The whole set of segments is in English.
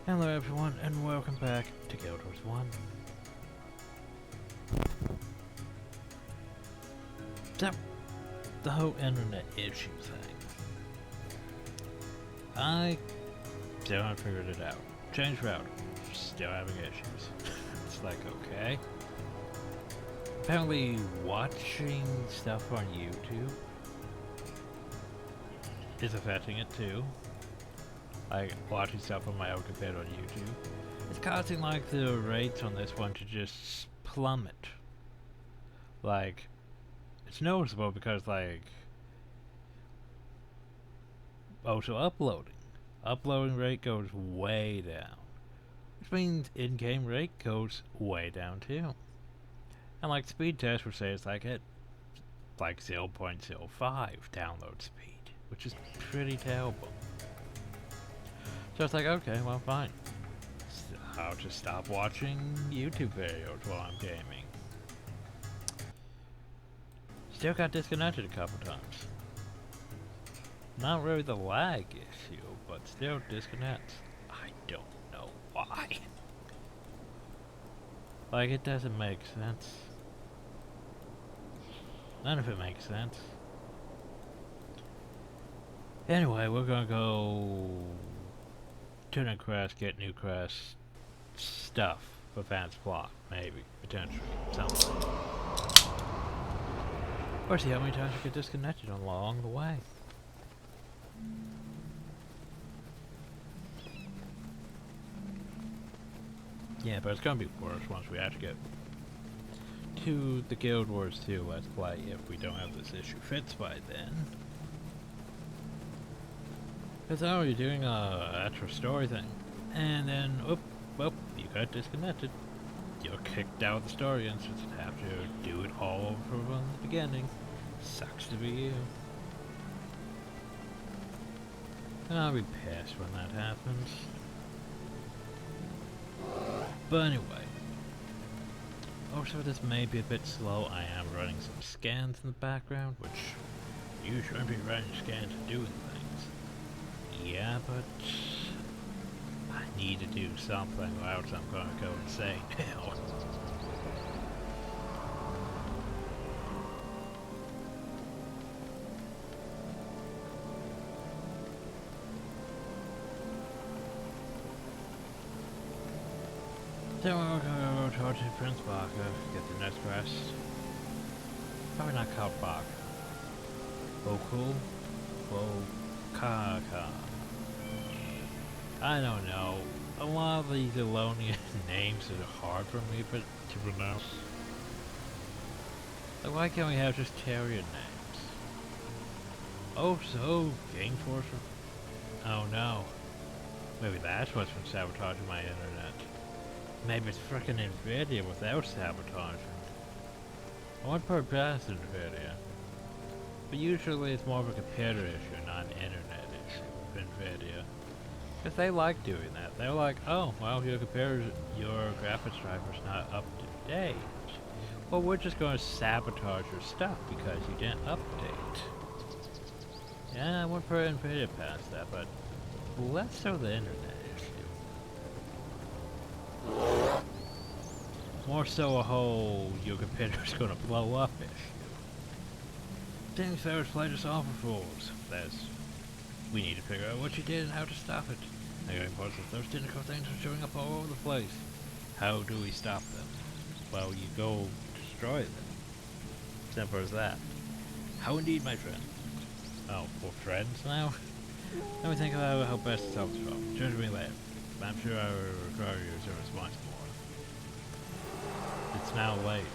Hello everyone and welcome back to Guild Wars 1. So, the whole internet issue thing. I still haven't figured it out. Change router, still having issues. It's like, okay. Apparently watching stuff on YouTube is affecting it too. Like watching stuff on my own computer on YouTube. It's causing like the rates on this one to just plummet. Like, it's noticeable because like, also uploading. Uploading rate goes way down. Which means in-game rate goes way down too. And like speed test would say it's like at like 0.05 download speed. Which is pretty terrible. So it's like, okay, well fine. I'll just stop watching YouTube videos while I'm gaming. Still got disconnected a couple times. Not really the lag issue, but still disconnects. I don't know why. Like, it doesn't make sense. None of it makes sense. Anyway, we're gonna go turn a quest, get new quest stuff for Vance Block, maybe, potentially, something. Or see how many times we get disconnected along the way. Yeah, but it's gonna be worse once we actually get to the Guild Wars 2 Let's Play if we don't have this issue fixed by then. Because oh, you're doing a actual story thing, and then, well, you got disconnected. You're kicked out of the story instance and have to do it all over from the beginning. Sucks to be you. And I'll be pissed when that happens. But anyway. Also, this may be a bit slow. I am running some scans in the background, which you shouldn't be running scans and doing things. Yeah, but I need to do something or else I'm gonna go insane now. So we're gonna go talk to Prince Barker, get the next quest. Probably not called Barker. Vokul? Vokaka. I don't know. A lot of these Elonian names are hard for me to pronounce. Like, why can't we have just carrier names? Oh, so, Game Force. Oh no. Maybe that's what's been sabotaging my internet. Maybe it's frickin' Nvidia without sabotaging. I want to put it past Nvidia. But usually it's more of a computer issue, not an internet issue with Nvidia. Because they like doing that. They're like, oh, well, your graphics driver's not up to date. Well, we're just going to sabotage your stuff because you didn't update. Yeah, I wouldn't put Nvidia past that, but less so the internet issue. More so a whole, your computer's going to blow up issue. Things Ferris played us all for fools. We need to figure out what you did and how to stop it. Negative parts of those tentacle things are showing up all over the place. How do we stop them? Well, you go destroy them. Simple as that. How indeed, my friend. Oh, we're friends now? Let me think about how best to solve this problem. Turn to me later. I'm sure I will require you as a response more. It's now late.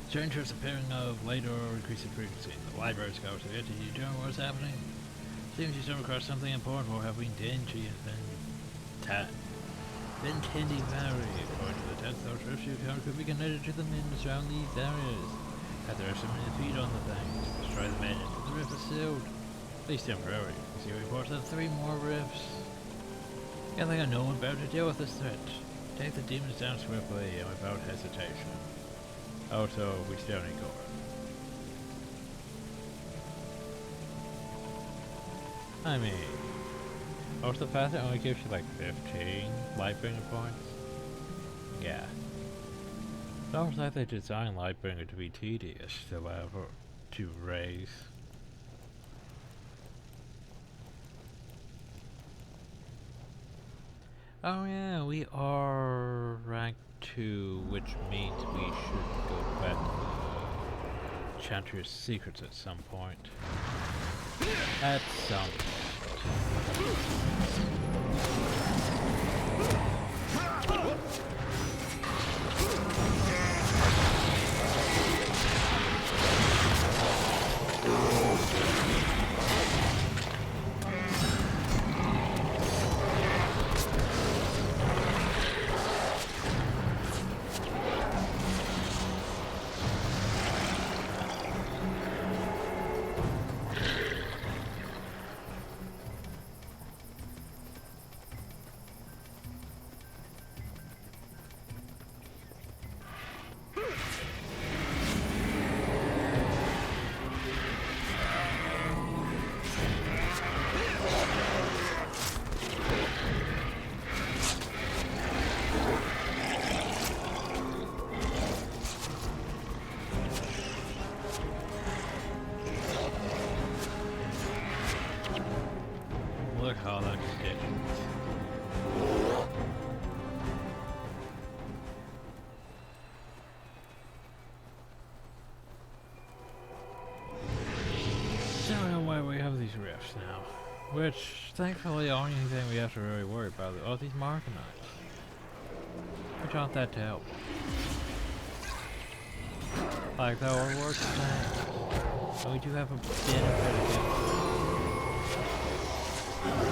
Strangers appearing of later or increasing frequency. The library scouts are here to determine what's happening. Seems you stumbled across something important, or have we dingy and Vintendi Valley. According to the test, those rifts you encounter could be connected to the mines around these areas. After there are so many feet on the thing, to destroy the mines, the rift is sealed. At least temporarily. You see reports of 3 more rifts. I think I know one better to deal with this threat. Take the demons down swiftly and without hesitation. Also, we still need Cora. I mean, Also, the fact that it only gives you like 15 Lightbringer points. Yeah. It's almost like they designed Lightbringer to be tedious to raise. Oh yeah, we are rank 2, which means we should go back to Chantrier's Secrets at some point. At some point. Look how that's stitched. So I don't know why we have these rifts now. Which, thankfully, the only thing we have to really worry about are these Markanites. Which aren't that terrible. Like, though, our work's bad. But we do have a benefit against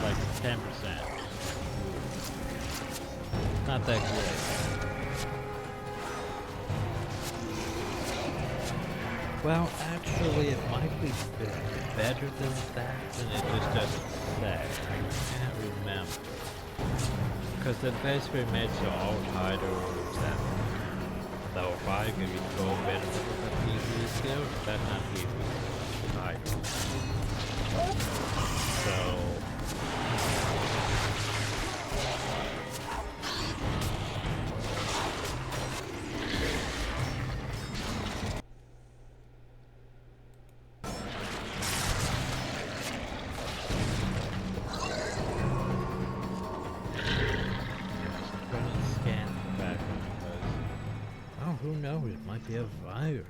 like 10%. Not that great. Well, actually, it might be better than that, and it just doesn't say. I can't remember. Because they basically made so all titles that level 5 can be full benefit of the PvE skill. That's not PvE title. So who knows, it might be a virus.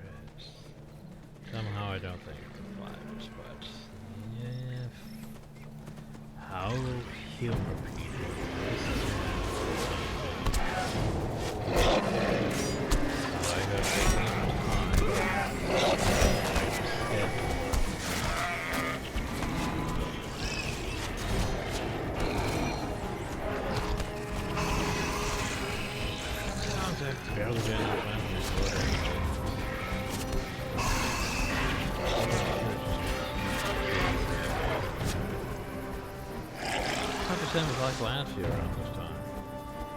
Somehow I don't think it's a virus, but yeah. How humor people. I got barely getting the plan for this order. 100% was like last year around this time.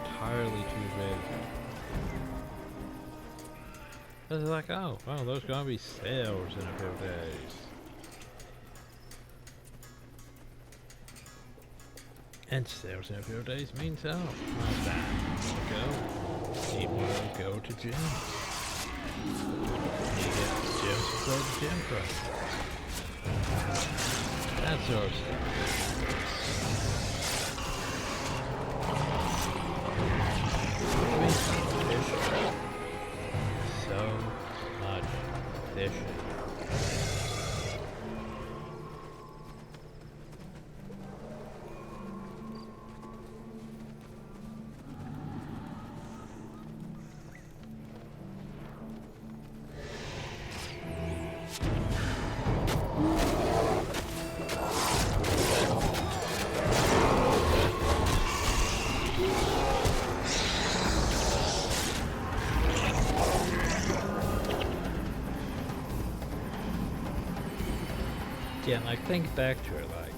Entirely too big. It's like, oh, well, there's gonna be sales in a few days. And sales in a few days means, oh, not that. Go. People go to gym. You get gyms to play the gym price. That sort of stuff. So much fishing. Yeah, and like think back to it, like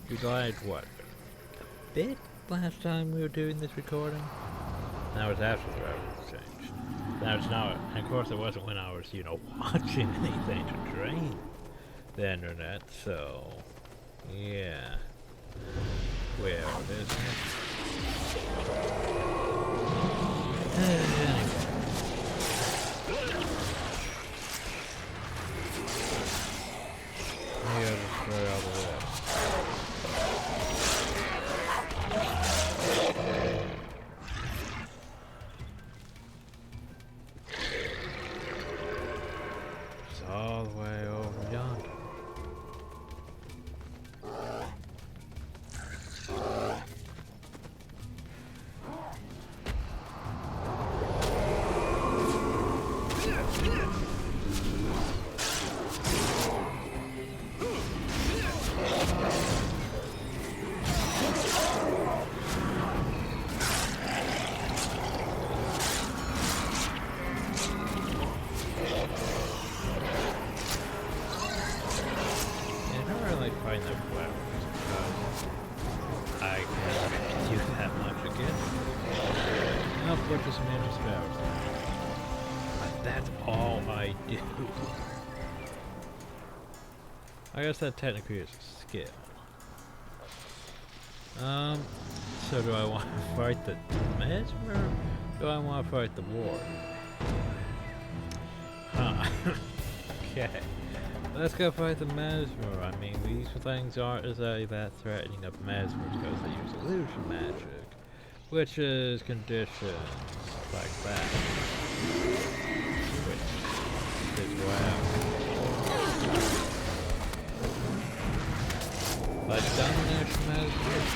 we died what a bit last time we were doing this recording. That was after the router changed. Now it's not, and of course it wasn't when I was, you know, watching anything to drain the internet. So yeah, way out, isn't it? Anyway. You gotta destroy all the rest. It's all the way over yonder. I guess that technically is a skill. So do I want to fight the mesmer, or do I want to fight the ward? Huh. Okay. Let's go fight the mesmer. I mean, these things aren't exactly that threatening of mesmers because they use illusion magic, which is conditions like that. Which is wow. Like domination mesmers.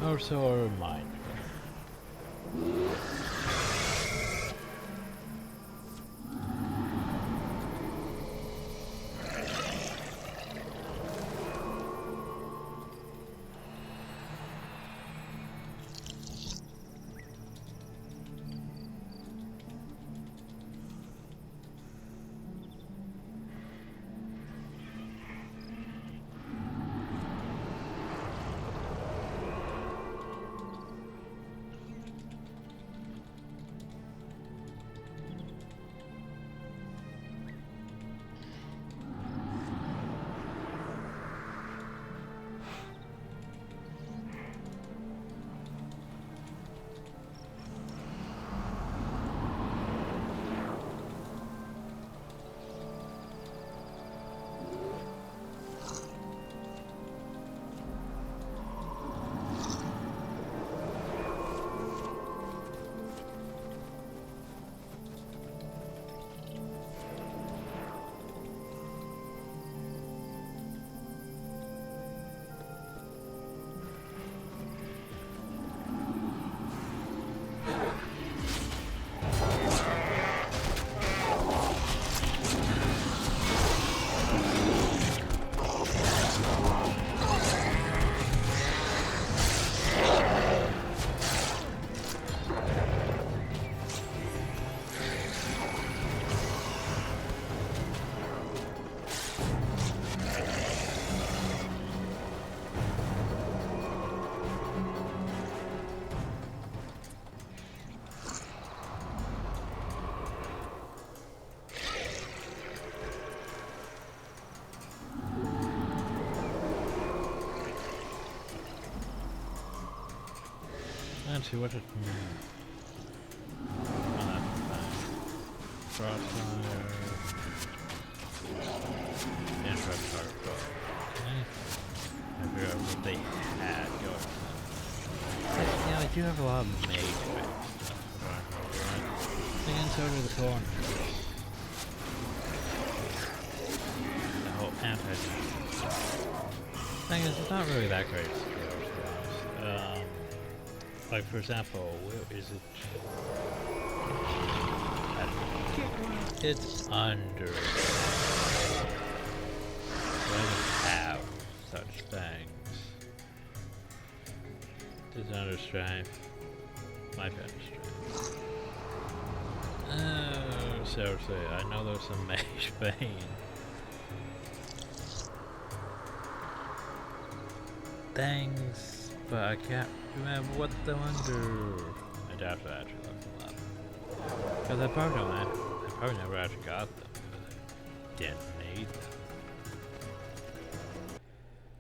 Also a reminder. Let's see what it means. Crossfire. Infrastructure. Okay. I forgot what they had going on. Yeah, they do have a lot of mage stuff. And so do the corner. The whole thing is, it's not really that great skill, to be honest. Like, for example, where is it? It's under. It doesn't have such things. It's under strength. My better strength. Oh, seriously, I know there's some mage vein. things, but I can't remember what they're under. I doubt I actually looked them up. Because I probably never actually got them, because I didn't need them.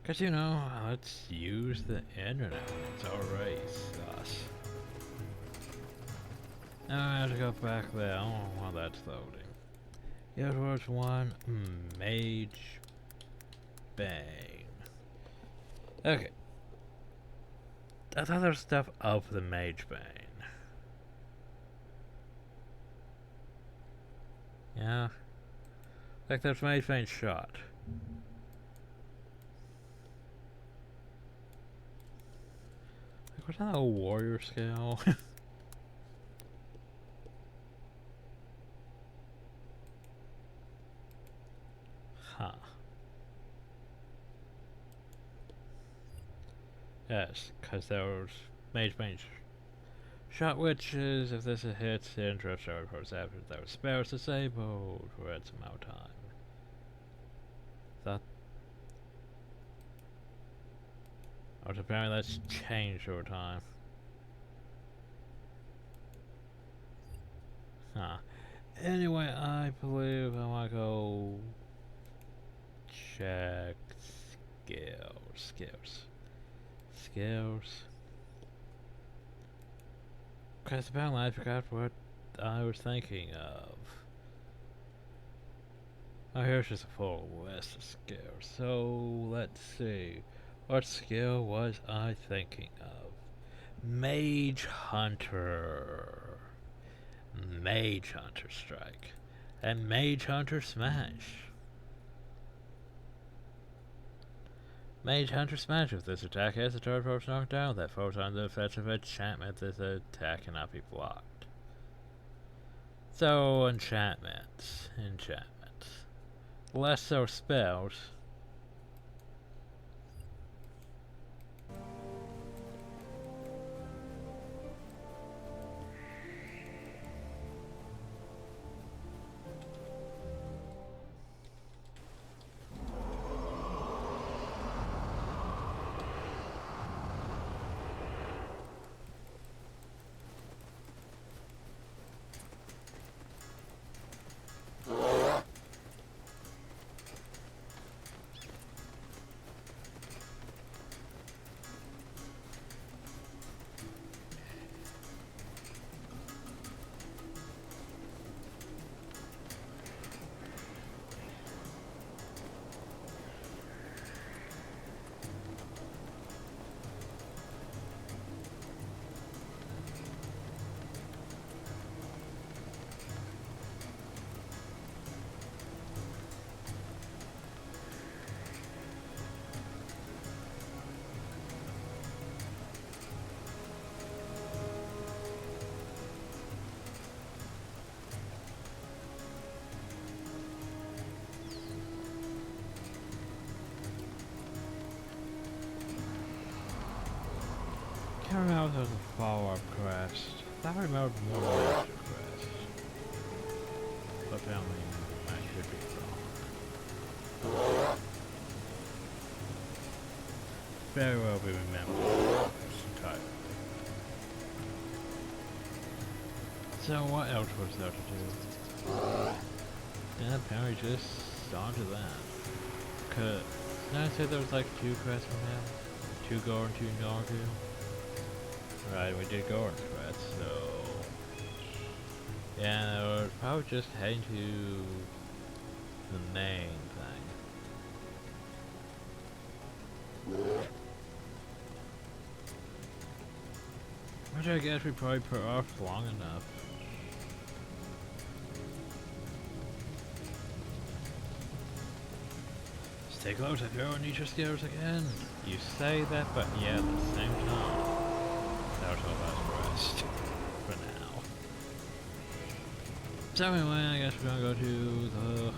Because, you know, let's use the internet when it's already sus. Now I have to go back there. I don't know while that's loading. Here was one Mage Bane. Okay. I thought there was stuff of the Mage Bane. Yeah. Like there's Mage Bane shot. Like, was that a warrior scale? Huh. Yes, because there was Mage Bane shot witches. If this hits, the interrupt started for after there was spells disabled for its amount of time. That. Or apparently that's changed over time. Huh. Anyway, I believe I want to go check skills. Because apparently I forgot what I was thinking of. Oh, here's just a full list of skills. So, let's see. What skill was I thinking of? Mage Hunter. Mage Hunter Strike. And Mage Hunter Smash. Mage Hunter Smash. If this attack has a third force knocked down, that falls under the effects of enchantment. This attack cannot be blocked. So, enchantments. Less so spells. I can't remember if there was a follow-up quest. I remember more major quest. But apparently I could be wrong. Very well be remembered entirely. So what else was there to do? And apparently just onto that. Cause did I say there was like 2 quests from him? 2 gold and 2 Norgu? Right, we did go on quest, so yeah, we're probably just heading to the main thing. Which I guess we probably put off long enough. Stay close if you need your skills again. You say that, but yeah, at the same time. That was all about rest for now. So anyway, I guess we're gonna go to the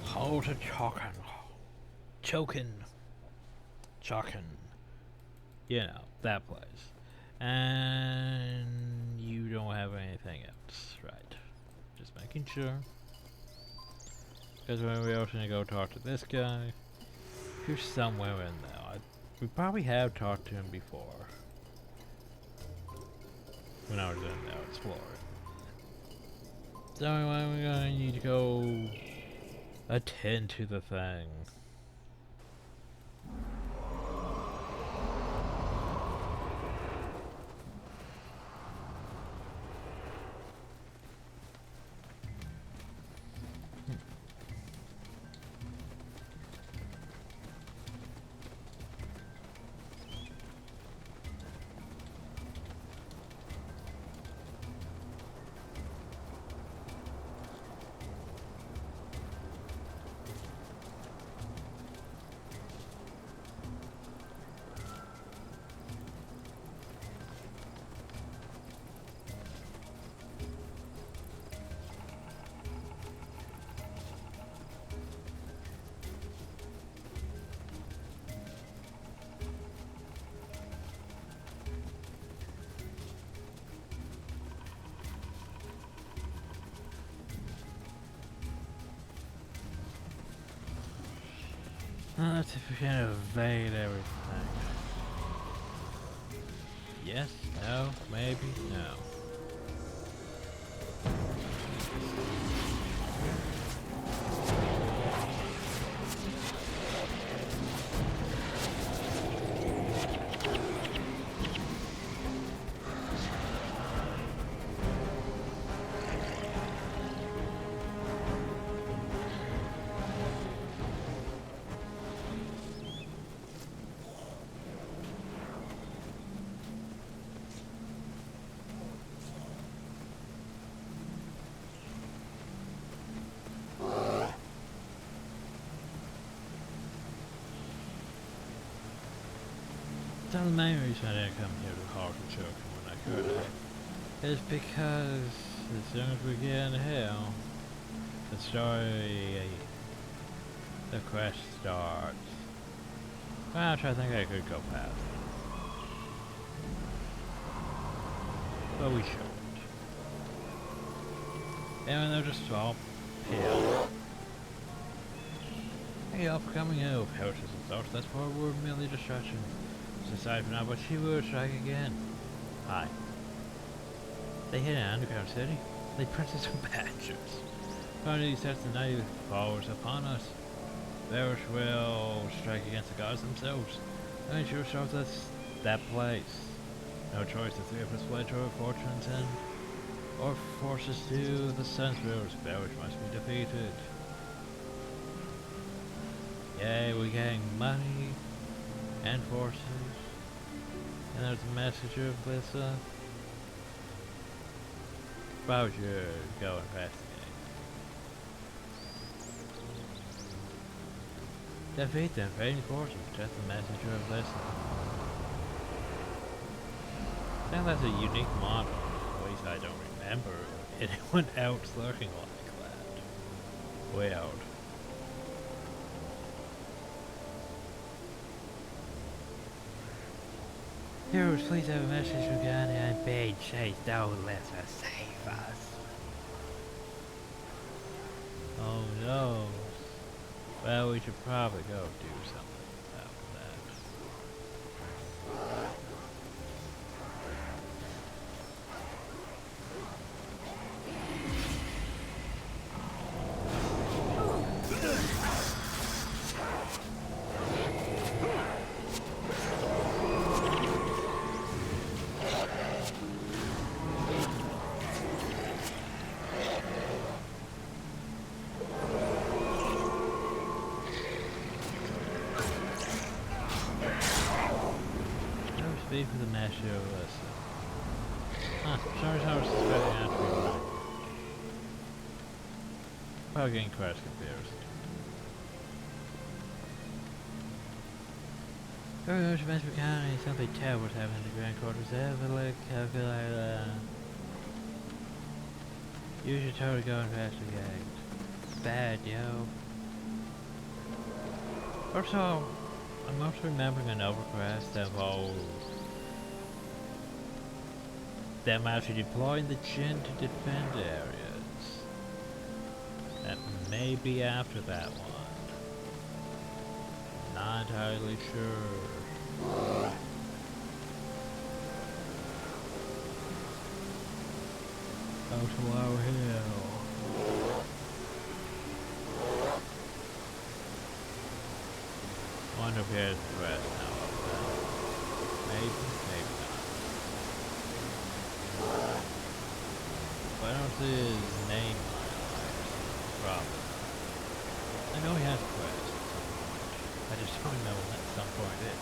Hall to Chokin. You know, that place. And you don't have anything else, right? Just making sure. Because when we also need to go talk to this guy, who's somewhere in there. We probably have talked to him before. When I was in there exploring. So anyway, we're gonna need to go attend to the thing. Let's see if we can evade everything. Yes, no, maybe, no. The main reason I didn't come here to Hawk and Choke when I could have is because as soon as we get in hell, the story, the quest starts. Well, I think I could go past it. But we shouldn't. And they're just all hill. Hey, all for coming out, houses and such, that's why we're merely distraction. Aside for now, but she will strike again. Hi. They hit an underground city. They printed some badgers. Finally sets the Nightfall upon us. Theirs will strike against the gods themselves. And sure shows us that place. No choice, the three of us fled to our fortunes and our forces to the Sun's Rivers. Bearish must be defeated. Yay, we gain money and forces. And there's a message of Lisa. Bowser, go investigate. Defeat the invading forces, just the messenger of Lisa. I think that's a unique model. At least I don't remember anyone else looking like that. Weird. Heroes, please have a message from Ghana and Bane Chase. Don't let her save us. Oh no. Well, we should probably go do something about that. For the master of us. Huh, sorry I was suspecting after we were. Probably getting crash confused. Very much Master County, something terrible was happening in the Grand Quarters. Ever calculate, you should totally go investigate. Bad, yo. Also, I'm also remembering an overcrest that involved them actually deploying the Jinn to defend areas. That may be after that one. Not entirely sure. Go to our hill. Wonder if he has the rest now up there. Maybe, maybe not. But I don't see his name on it. Probably. I know he has a quest at some point. I just don't know when at some point it is.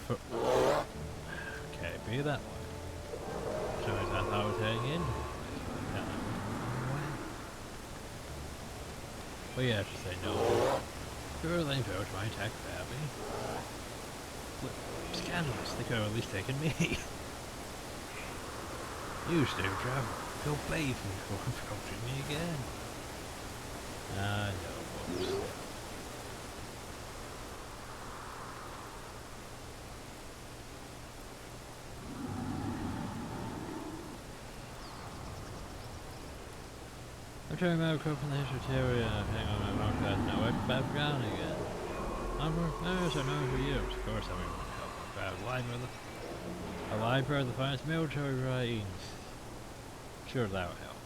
Okay, be that way. So is that how it's heading in? But yeah, I should say no. Sure, they approach my attack badly. Look, scandalous, they could have at least taken me. You stay travel. Go bathe before approaching me again. No, whoops. I'm trying to remember from the Histoteria. Hang on, my wrong class now. I'm back down again. I'm nervous, I'm nervous for years. Of course, I'm going to help my proud library of the finest military writings. Sure, that would help.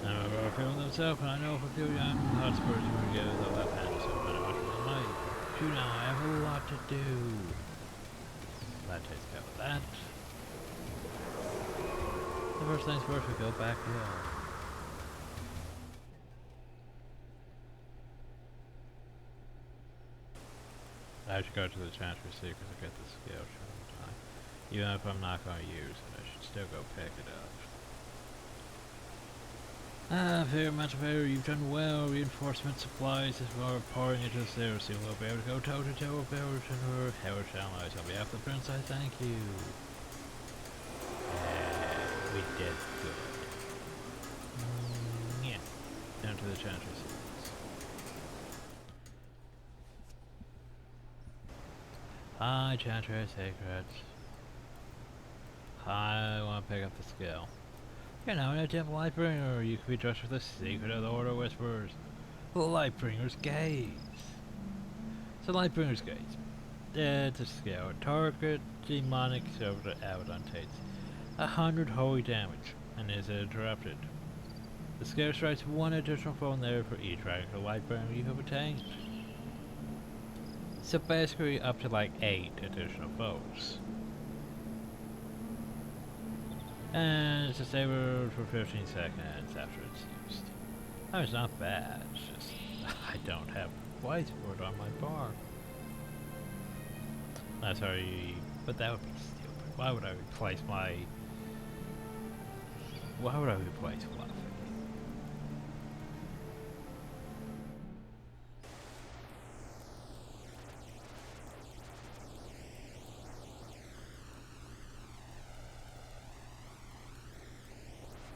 I'm a rough film himself, and I know for a few young hotspurs who will get the left hand, so I'm going to watch my light. Shoot, now I have a lot to do. That takes care of that. The first things first, we go back here. I should go to the transfer seat because I get the skill time. Even if I'm not going to use it, I should still go pick it up. Very much better. You've done well. Reinforcement supplies as well pouring into the zero. Soon we'll be able to go toe to toe with Belgium and her hellish allies. On behalf of the prince, I thank you. We did good. Yeah. Down to the transfer seat. Hi, Chantress Secrets. I want to pick up the skill. You're now in a dim Lightbringer. You can be trusted with the secret of the Order Whispers. The Lightbringer's Gaze. So Lightbringer's Gaze. It's a skill. Target demonic over the Abaddon takes 100 holy damage and is interrupted. The skill strikes one additional foe there for each rank of Lightbringer you have attained. So basically up to like 8 additional foes. And it's disabled for 15 seconds after it's used. That was not bad, it's just I don't have whiteboard on my bar. That's sorry, but that would be stupid. Why would I replace Fluffy?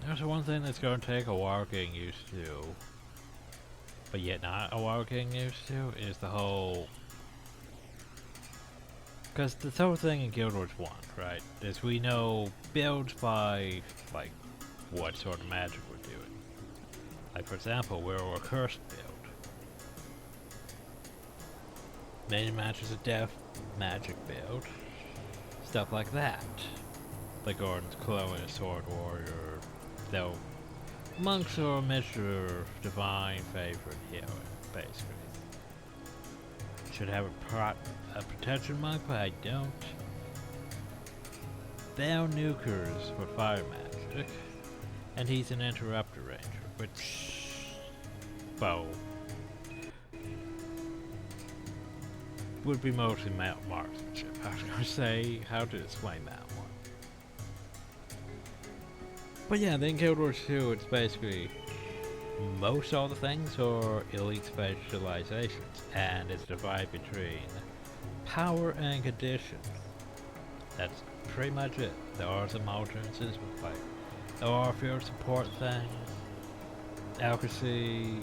There's one thing that's going to take a while getting used to, but yet not a while getting used to, is the whole... Because the whole thing in Guild Wars 1, right, is we know builds by, like, what sort of magic we're doing. Like, for example, we're a cursed build. Many matches of death, magic build, stuff like that. Like Gordon's Claw and a Sword Warrior, though monks are a mixture of divine, favor, and healing, basically. Should have a protection monk, but I don't. Thou Nukers for fire magic, and he's an interrupter ranger, which, well, would be mostly marksmanship. I was gonna say how to explain that one. But yeah, then Guild Wars 2, it's basically most all the things are elite specializations, and it's divided between power and condition. That's pretty much it. There are some alternances with like there are field support things, accuracy,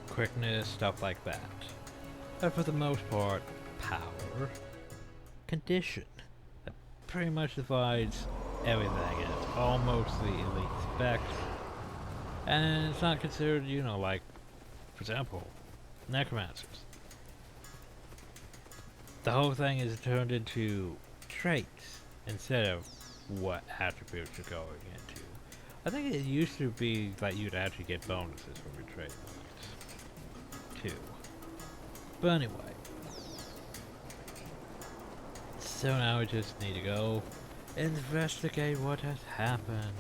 quickness, stuff like that. But for the most part, power, condition. That pretty much divides everything into almost the elite spec. And it's not considered, you know, like, for example, necromancers. The whole thing is turned into traits instead of what attributes you're going into. I think it used to be that you'd actually get bonuses from your trait lines, too. But anyway. So now we just need to go investigate what has happened.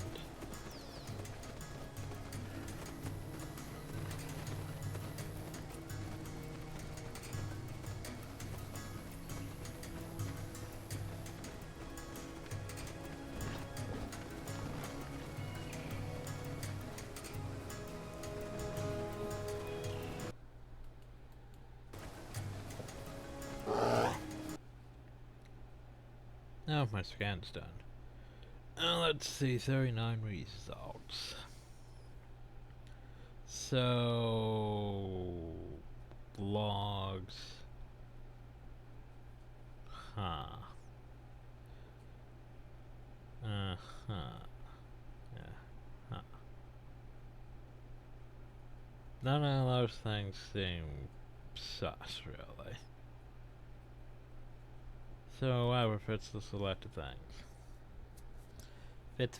Oh, my scan's done. Let's see, 39 results. So... logs... Huh. Uh-huh. Yeah. Huh. None of those things seem sus, really. So, whatever fits the selected things. Fits.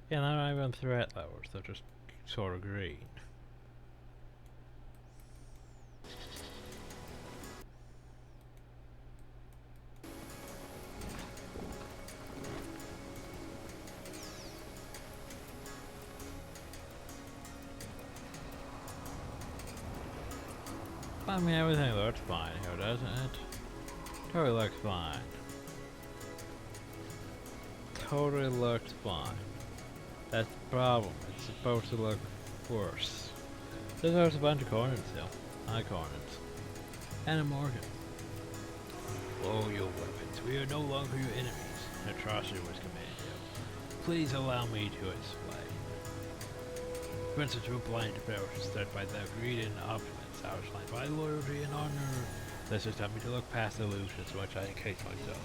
Yeah, they're not even threat levels, they're just sort of green. I mean, everything looks fine here, doesn't it? Totally looks fine. Totally looks fine. That's the problem. It's supposed to look worse. There's a bunch of corners still. High corners. And a Morgan. Lower your weapons. We are no longer your enemies. An atrocity was committed you. Please allow me to explain. For instance, you were blind to power instead by their greed and opulence. I was blind by loyalty and honor. This has taught me to look past illusions, which I encase myself.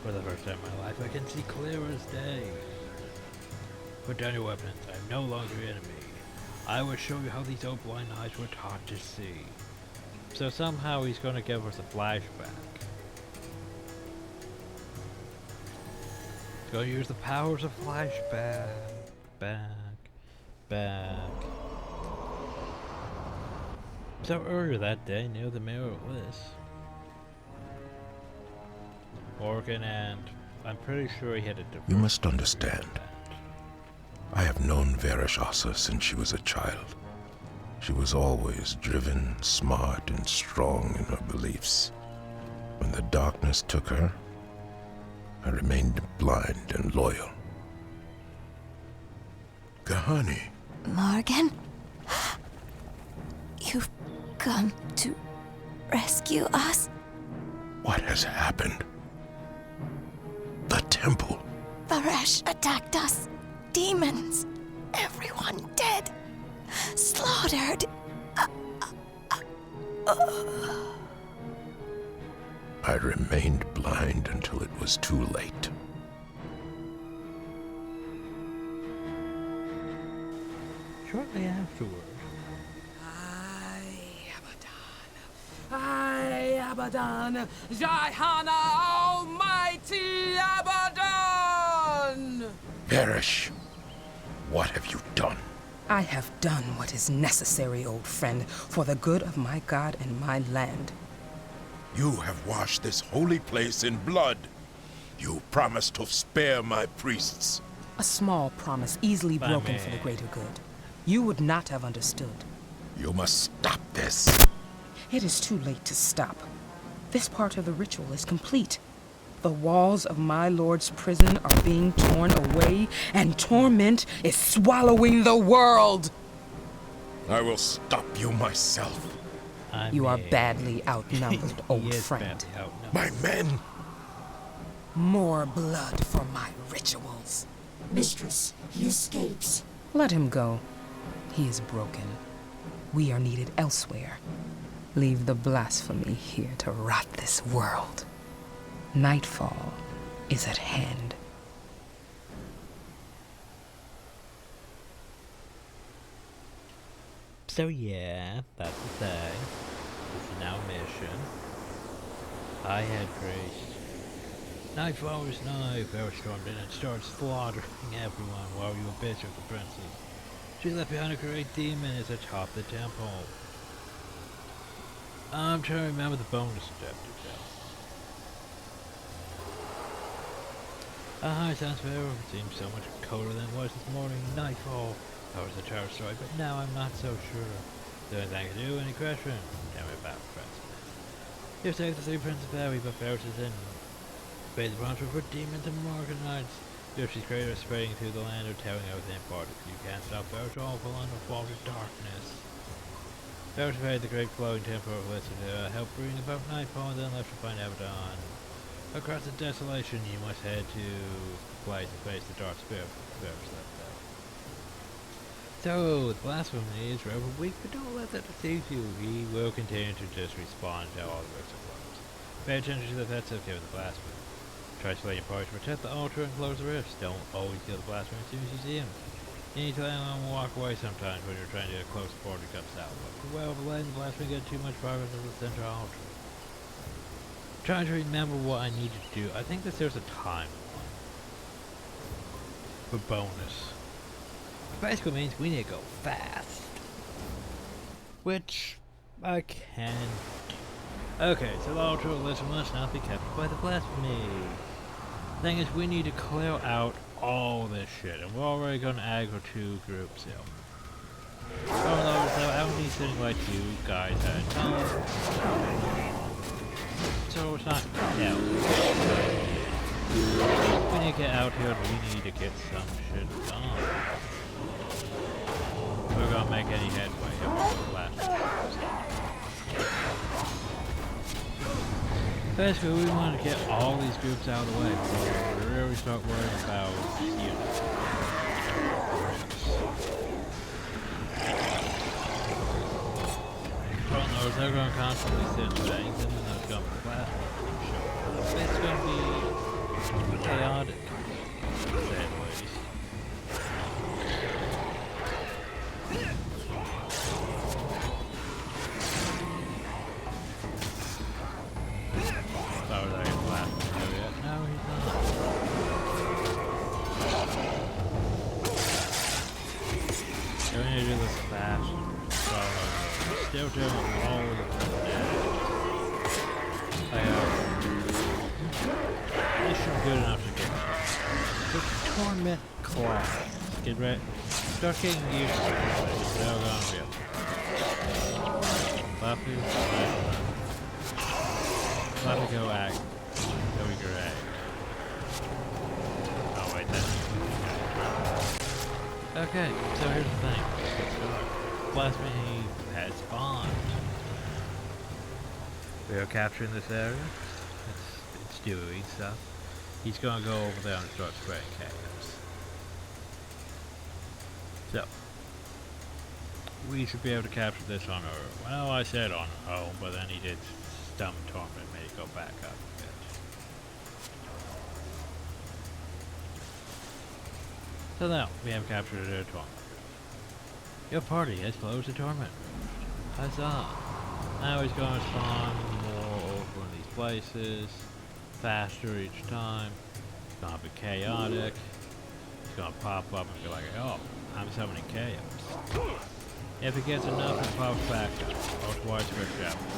For the first time in my life, I can see clear as day. Put down your weapons. I am no longer your enemy. I will show you how these old blind eyes were taught to see. So somehow he's going to give us a flashback. He's going to use the powers of flashback. Back. So earlier that day, near the Mirror of Bliss, Morgan and I'm pretty sure he had a divorce. You must understand. I have known Vereshasa since she was a child. She was always driven, smart, and strong in her beliefs. When the darkness took her, I remained blind and loyal. Kahani. Morgan? You've come to rescue us? What has happened? The temple. Varesh attacked us. Demons. Everyone dead. Slaughtered. I remained blind until it was too late. Shortly afterward, I, Abaddon, Jihana, Almighty Abaddon! Veresh, what have you done? I have done what is necessary, old friend, for the good of my God and my land. You have washed this holy place in blood. You promised to spare my priests. A small promise easily broken for the greater good. You would not have understood. You must stop this. It is too late to stop. This part of the ritual is complete. The walls of my lord's prison are being torn away, and torment is swallowing the world! I will stop you myself. You are badly outnumbered, old friend. My men! More blood for my rituals. Mistress, he escapes. Let him go. He is broken. We are needed elsewhere. Leave the blasphemy here to rot this world. Nightfall is at hand. So yeah, that's the thing. This is now a mission. I had priest. Nightfall was nigh. Pharaoh stormed in and started slaughtering everyone while you were bitch of the princess. She left behind a great demon as atop the temple. I'm trying to remember the bonus objective though. Sounds fair. It seems so much colder than it was this morning. Nightfall. That was a terror story, but now I'm not so sure. Is there anything I can do? Any question? Tell me about Princess. You've saved the three Princes of Barry, but Ferris is in. Bathe the bronze for demons and Morganites. Yoshi's creator is spreading through the land or tearing everything apart. If you can't stop Ferris, all fall under a fall of darkness. Ferris prepared the great flowing temple of Blizzard to help bring about Nightfall and then left to find Abaddon. Across the desolation, you must head to place to face the dark spirit Ferris left out. So, the blasphemy is rather weak, but don't let that deceive you. He will continue to just respond to all the rest of blows. Pay attention to the threats of giving the blasphemy. Try to slay your party to protect the altar and close the rifts. Don't always kill the blasphemer as soon as you see him. You need to let him walk away sometimes when you're trying to get close before he comes out. But well, letting the blasphemer get too much progress at the central altar. Trying to remember what I needed to do. I think that there's a timeline for bonus. Basically means we need to go fast. Which I can do. Okay, so the altar list must not be kept by the blasphemy. Thing is, we need to clear out all this shit, and we're already going to aggro 2 groups here. So I don't need sitting like you guys at a time. So it's not out. We need to get out here and we need to get some shit done. We're gonna make any headway over the last basically, we want to get all these groups out of the way before we really start worrying about units. Well, no, they're going to constantly send things, and then there's going to be flat. It's going to be chaotic, to say the least. Still doing all of the this should be good enough to get the torment class. Get ready. Start getting used to it. It's now gonna be up. Fluffy, Fluffy go act. Go be great. Oh wait, that's okay, so here's the thing. Blasphemy has spawned. We are capturing this area. It's Dewey stuff. He's gonna go over there and start spraying chaos. So we should be able to capture this on our well, I said on our own, but then he did stump torment, made it go back up a bit. So now we have captured a torment. Your party has closed the torment. Huzzah! Now he's going to spawn more over in these places, faster each time. It's going to be chaotic. It's going to pop up and be like, oh, I'm summoning chaos. If it gets enough, it pops back up. Most widespread travels.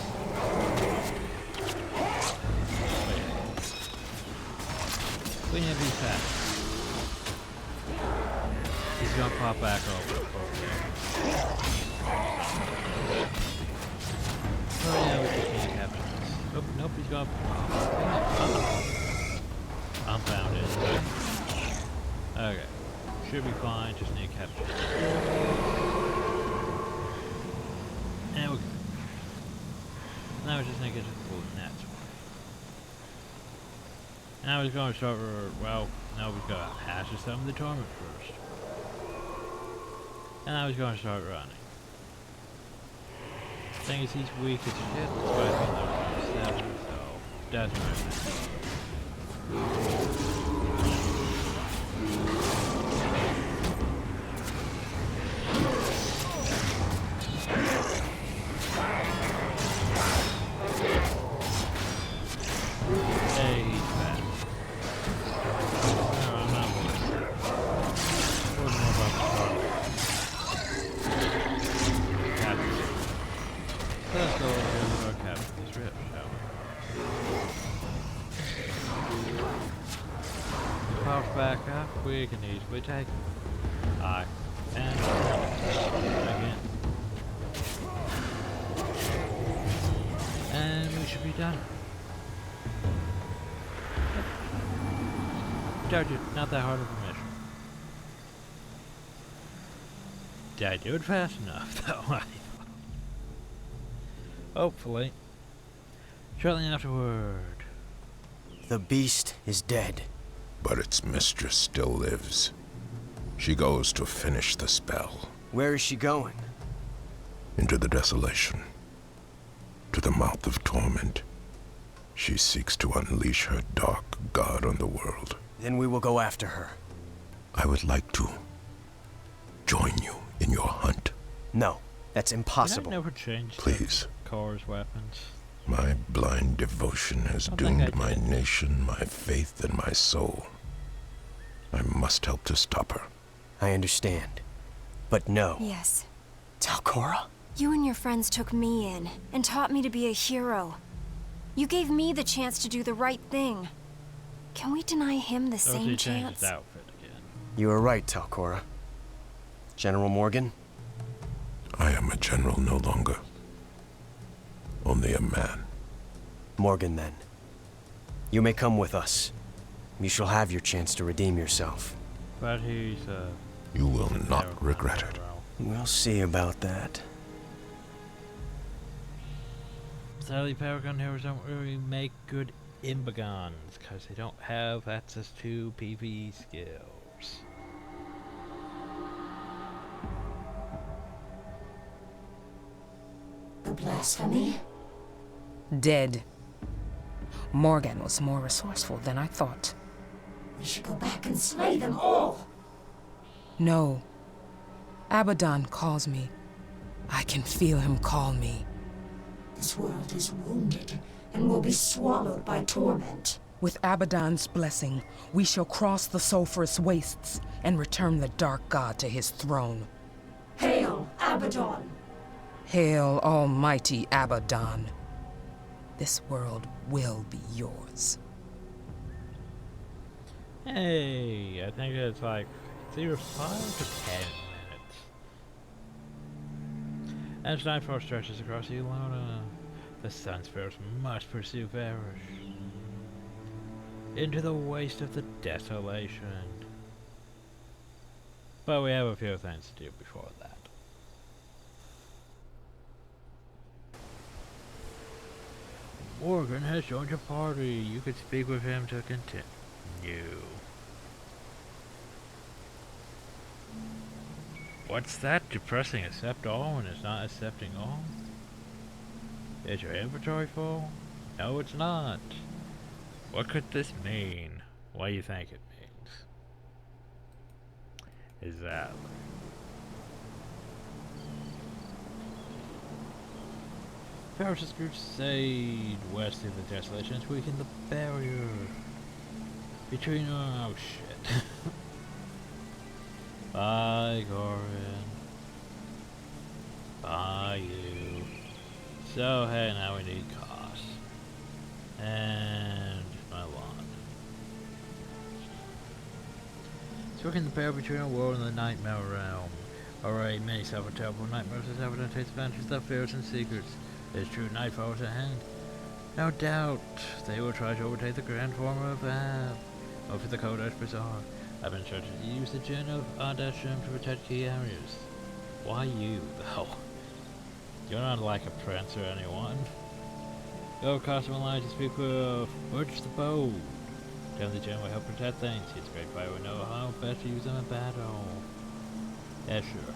We need to be fast. He's gonna pop back over there. Oh yeah, we just need to capture this. Oh, nope, he's gonna... I'm found it. Okay. Should be fine, just need to capture it. And we're good. Now we just need to get to the full nets. Now he's gonna start, well, now we've got to hash some of the torment first. And now he's going to start running. Thing is, he's weak as shit, despite being level 27, so that's my Hey, he's bad. No, I'm not worried. What more about the captain? Let's go over here with our captain's rip, shall we? Power back up, we can easily take it. Aye. And again. And we should be done. Told you, not that hard of a mission. Did I do it fast enough, though? Hopefully. Shortly afterward. The beast is dead. But its mistress still lives. She goes to finish the spell. Where is she going? Into the desolation. To the mouth of torment. She seeks to unleash her dark god on the world. Then we will go after her. I would like to join you in your hunt. No, that's impossible. Did I never change Please. Cor's weapons? My blind devotion has I think I doomed my did. nation, my faith, and my soul. I must help to stop her. I understand. But no. Yes. Talcora? You and your friends took me in and taught me to be a hero. You gave me the chance to do the right thing. Can we deny him the Or same he changed his chance? outfit again. You are right, Talcora. General Morgan? I am a general no longer. Only a man. Morgan, then. You may come with us. You shall have your chance to redeem yourself. But he's You will not never regret mind, it. well. We'll see about that. Sadly, Paragon heroes don't really make good imbagons because they don't have access to PvE skills. The blasphemy? Dead. Morgan was more resourceful than I thought. We should go back and slay them all. No. Abaddon calls me. I can feel him call me. This world is wounded and will be swallowed by torment. With Abaddon's blessing, we shall cross the sulphurous wastes and return the dark god to his throne. Hail, Abaddon! Hail, almighty Abaddon. This world will be yours. Hey, I think it's like it's either 5 to 10 minutes. As Nightfall stretches across Elona, the Sunspheres must pursue Varish into the waste of the desolation. But we have a few things to do before that. Morgan has joined your party. You could speak with him to continue. What's that? Depressing accept all when it's not accepting all? Is your inventory full? No, it's not. What could this mean? What do you think it means? Exactly. Ferris's crusade west of the desolation is weakening the barrier between oh shit. Bye, Gorin. Bye, you. So, hey, now we need cost. And my lawn. It's working the barrier between our world and the nightmare realm. Alright, many self-terrible nightmares as evident takes advantage of the fears and secrets. It's true, Nightfall is at hand. No doubt, they will try to overtake the grand form of Ab over the Kodash Bazaar. I've been instructed to use the Gin of Ardashram to protect key areas. Why you, though? You're not like a prince or anyone. Go across the line to speak with Butch the Bold. Tell the Gin will help protect things. His great fighter will know how best to use them in battle. Yeah, sure.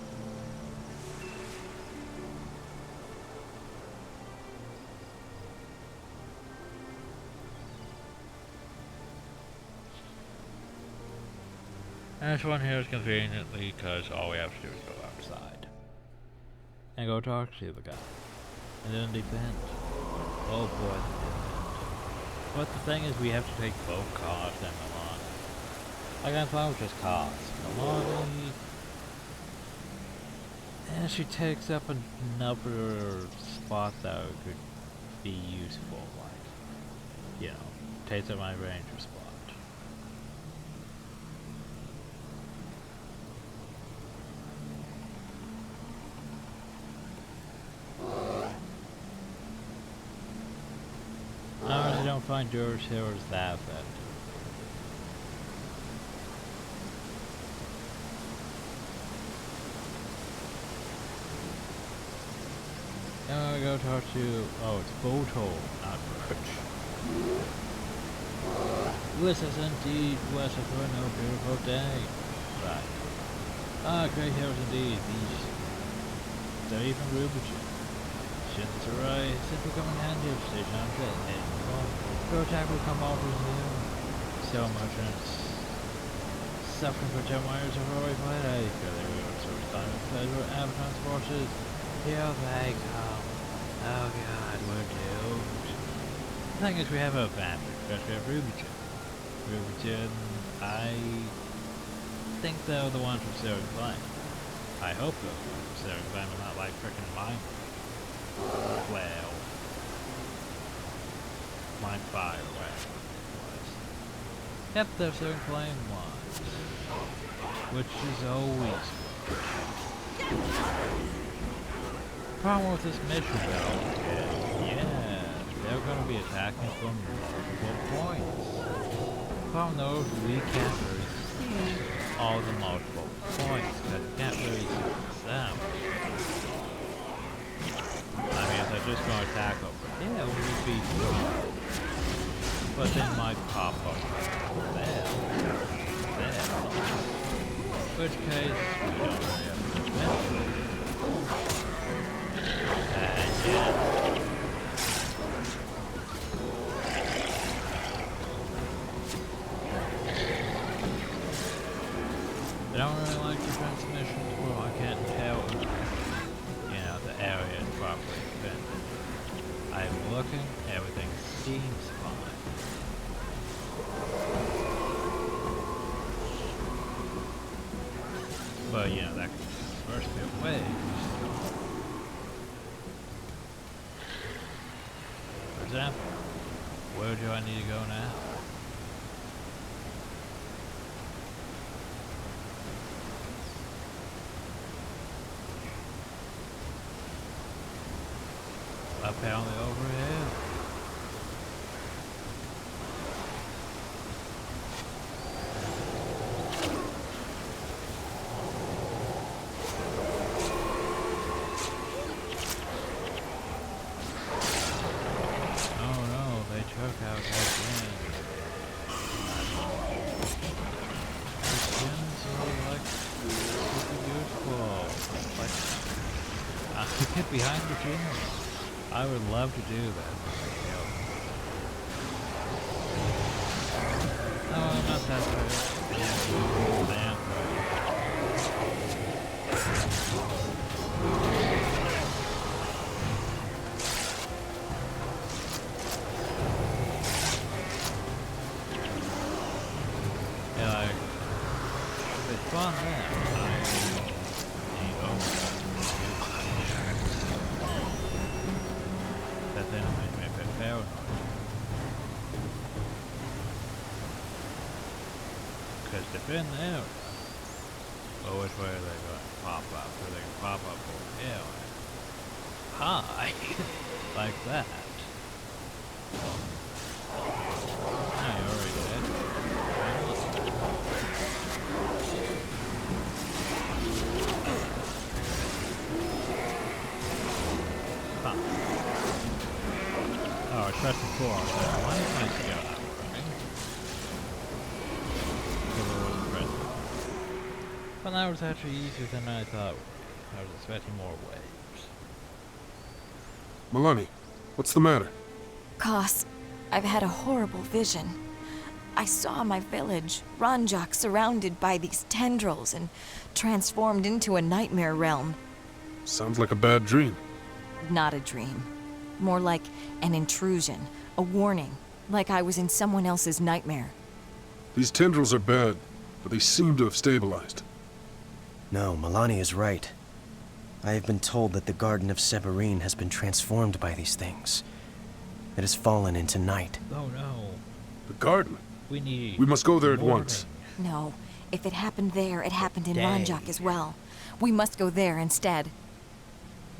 And this one here is conveniently because all we have to do is go outside. And go talk to the guy. And then defend. Oh boy, the defend. But the thing is, we have to take both cars and Milani. Like, I'm fine with just cars. Milani. And she takes up another spot that could be useful, like, you know, takes up my ranger spot. I really don't find George Heroes that effective. Now we go talk to, oh, it's Boto, not Birch. Wish us indeed, bless us for no beautiful day. Right. Ah, great heroes indeed, these. They're even Rubigen. Shins are right, since we come in handy of station on foot, and your attack will come over you. So much and suffering for 10 wires of heroic fight. I feel they were so time with pleasure, Abaddon's forces. Here they come. Oh god, we're doomed. The thing is, we have an advantage, because we have Rubigen. Rubigen, I think they're the ones from Searing Flame. I hope they're the ones from Searing Flame and not like frickin' mine. Well, mine fire, whatever it was. Yep, they're Searing Flame ones. Which is always good. Problem with this mission though is, yeah, they're going to be attacking from multiple points. Problem though is we can't really see all the multiple points, because we can't really see them. I mean, if they're just going to attack over there, we would be fine. But they might pop up there. Which case, we don't really have much benefit. Yeah. I don't really like defense missions where I can't tell, you know, the area is properly defended. I'm looking, everything seems fine. But, you know, that could first be a way. For example, where do I need to go now? Apparently over here. Oh no, they took out that gen. The gens are like super useful. Like, I could get behind the gens. I would love to do that. No, not that way. Damn right. Yeah, like, it's fun there. I need overtime. That then makes me a bit paranoid. Because they've been there. But which way are they going to pop up? Are they going to pop up over here? Hi! Like that. Oh, you're already dead. Huh. Oh, I pressed the floor. I was like, why did I see out running? Because I wasn't ready. But that was actually easier than I thought. I was expecting more waves. Milani, what's the matter? Koss, I've had a horrible vision. I saw my village, Ranjak, surrounded by these tendrils and transformed into a nightmare realm. Sounds like a bad dream. Not a dream. More like an intrusion, a warning, like I was in someone else's nightmare. These tendrils are bad, but they seem to have stabilized. No, Milani is right. I have been told that the Garden of Severine has been transformed by these things. It has fallen into night. Oh no. The garden? We must go there at warning. once. No, if it happened there, it happened in Dang. Ranjak as well. We must go there instead.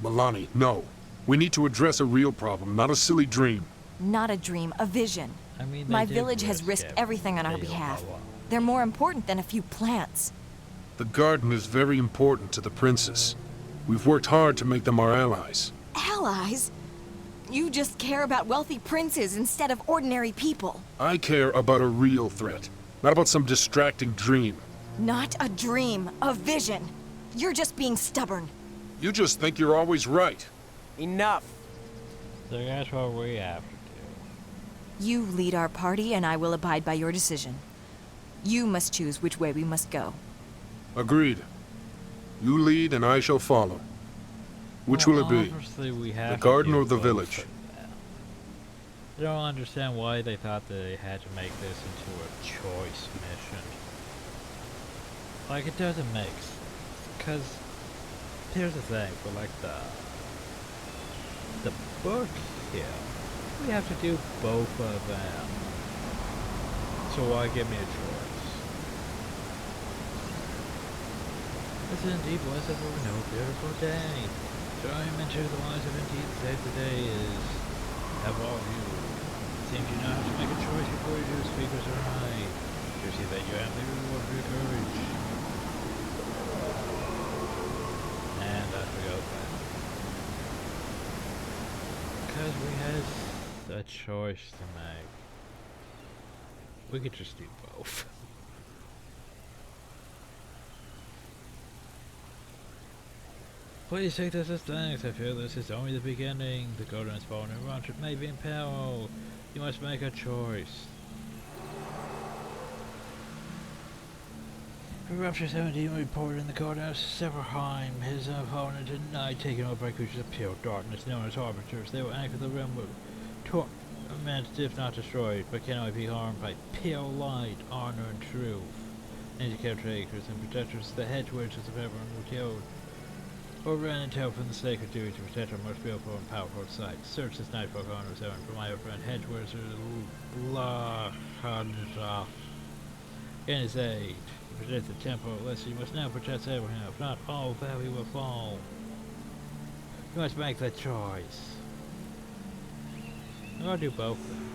Milani, no. We need to address a real problem, not a silly dream. Not a dream, a vision. I mean, they My did village has risked everything on our behalf. They're more important than a few plants. The garden is very important to the princess. We've worked hard to make them our allies. Allies? You just care about wealthy princes instead of ordinary people. I care about a real threat, not about some distracting dream. Not a dream, a vision. You're just being stubborn. You just think you're always right. Enough! So that's what we have to do. You lead our party and I will abide by your decision. You must choose which way we must go. Agreed. You lead and I shall follow. Which will it be? Obviously we have The to garden do or the both village? of them. I don't understand why they thought that they had to make this into a choice mission. Like, it doesn't make sense. Because, here's the thing, for like the book here, we have to do both of them. So why give me a choice? This is indeed blessed for no beautiful day. Throwing into the lives of indeed save the day is have all of you. Seems you now have to make a choice before you do speakers are right. You see that you have the reward for your courage. And I forgot that. Because we had a choice to make. We could just do both. Please take this as thanks. I feel this is only the beginning. The golden has fallen and Ranjak may be in peril. You must make a choice. Rupture 17 reported in the courthouse Severheim. His opponent tonight taken over by creatures of pure darkness known as arbiters. They will anchor the realm with torment if not destroyed, but can only be harmed by pure light, honor, and truth. Nature caretakers and protectors, the hedge witches of everyone were killed. Or ran and tail from the sacred duty to protect our most beautiful and powerful sight. Search this Nightfall corner of 7 for my old friend Hedge Wizard Lahadra. In his aid, to protect the temple, lest you must now protect everyone. If not, all value will fall. You must make the choice. I'll do both of them.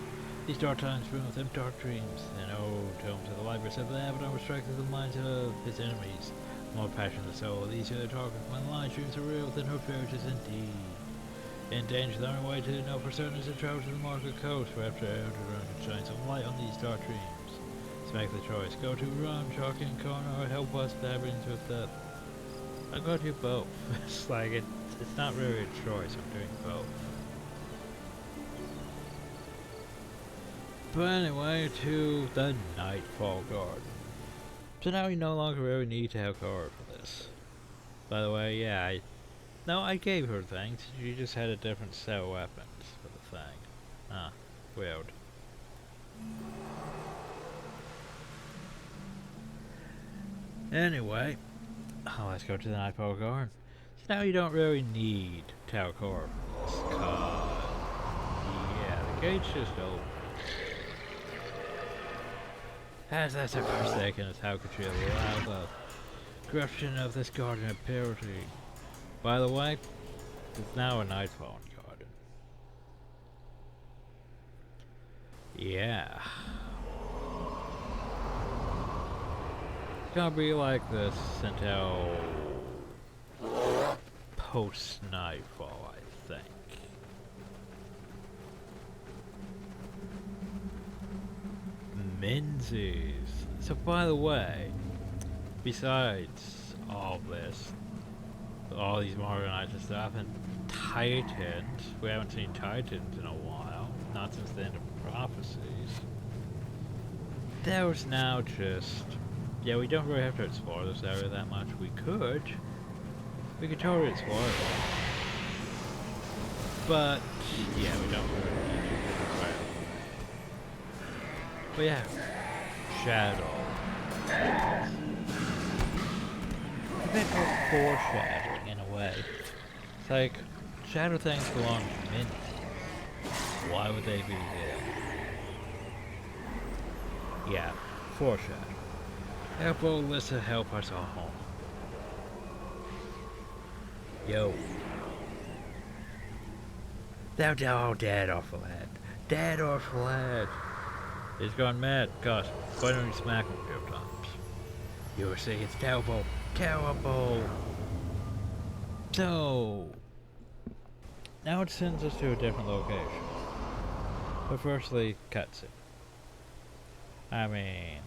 These dark times bring with them dark dreams. And old tomes of the library said the Abaddon restricted the minds of his enemies. More passion of the soul, the easier the target. When the line dreams are real, then her spirit is indeed in danger. The only way to know for certain is to travel to the Market Coast, where after Elder can shine some light on these dark dreams. So make the choice. Go to Ranjak in corner or help us labyrinth with death. I'm going to do both. It's like it's not really a choice, I'm doing both. But anyway, to the Nightfall Garden. So now we no longer really need to have Cora for this. By the way, yeah, I gave her things. She just had a different set of weapons for the thing. Ah, weird. Anyway, let's go to the Nightfall Garden. So now you don't really need Tau Cora for this, cause yeah, the gate's just open. As that's our first second, is how could you allow the corruption of this garden of purity? By the way, it's now a Nightfall garden. Yeah. It's gonna be like this until post-Nightfall, I think. Menzies. So by the way, besides all this, all these Morganites and stuff, and Titans, we haven't seen Titans in a while, not since the end of Prophecies. There's now just... Yeah, we don't really have to explore this area that much. We could totally explore it. But, yeah, we don't really need to. But yeah, Shadow. A bit more foreshadowing in a way. It's like, shadow things belong to Minnie. Why would they be here? Yeah, foreshadowing. Help old Lissa help us all home. Yo. They're all dead or fled. Dead or fled. He's gone mad. Gosh, why don't you smack him a few times? You were saying it's terrible. Terrible. So, now it sends us to a different location. But firstly, cutscene. I mean,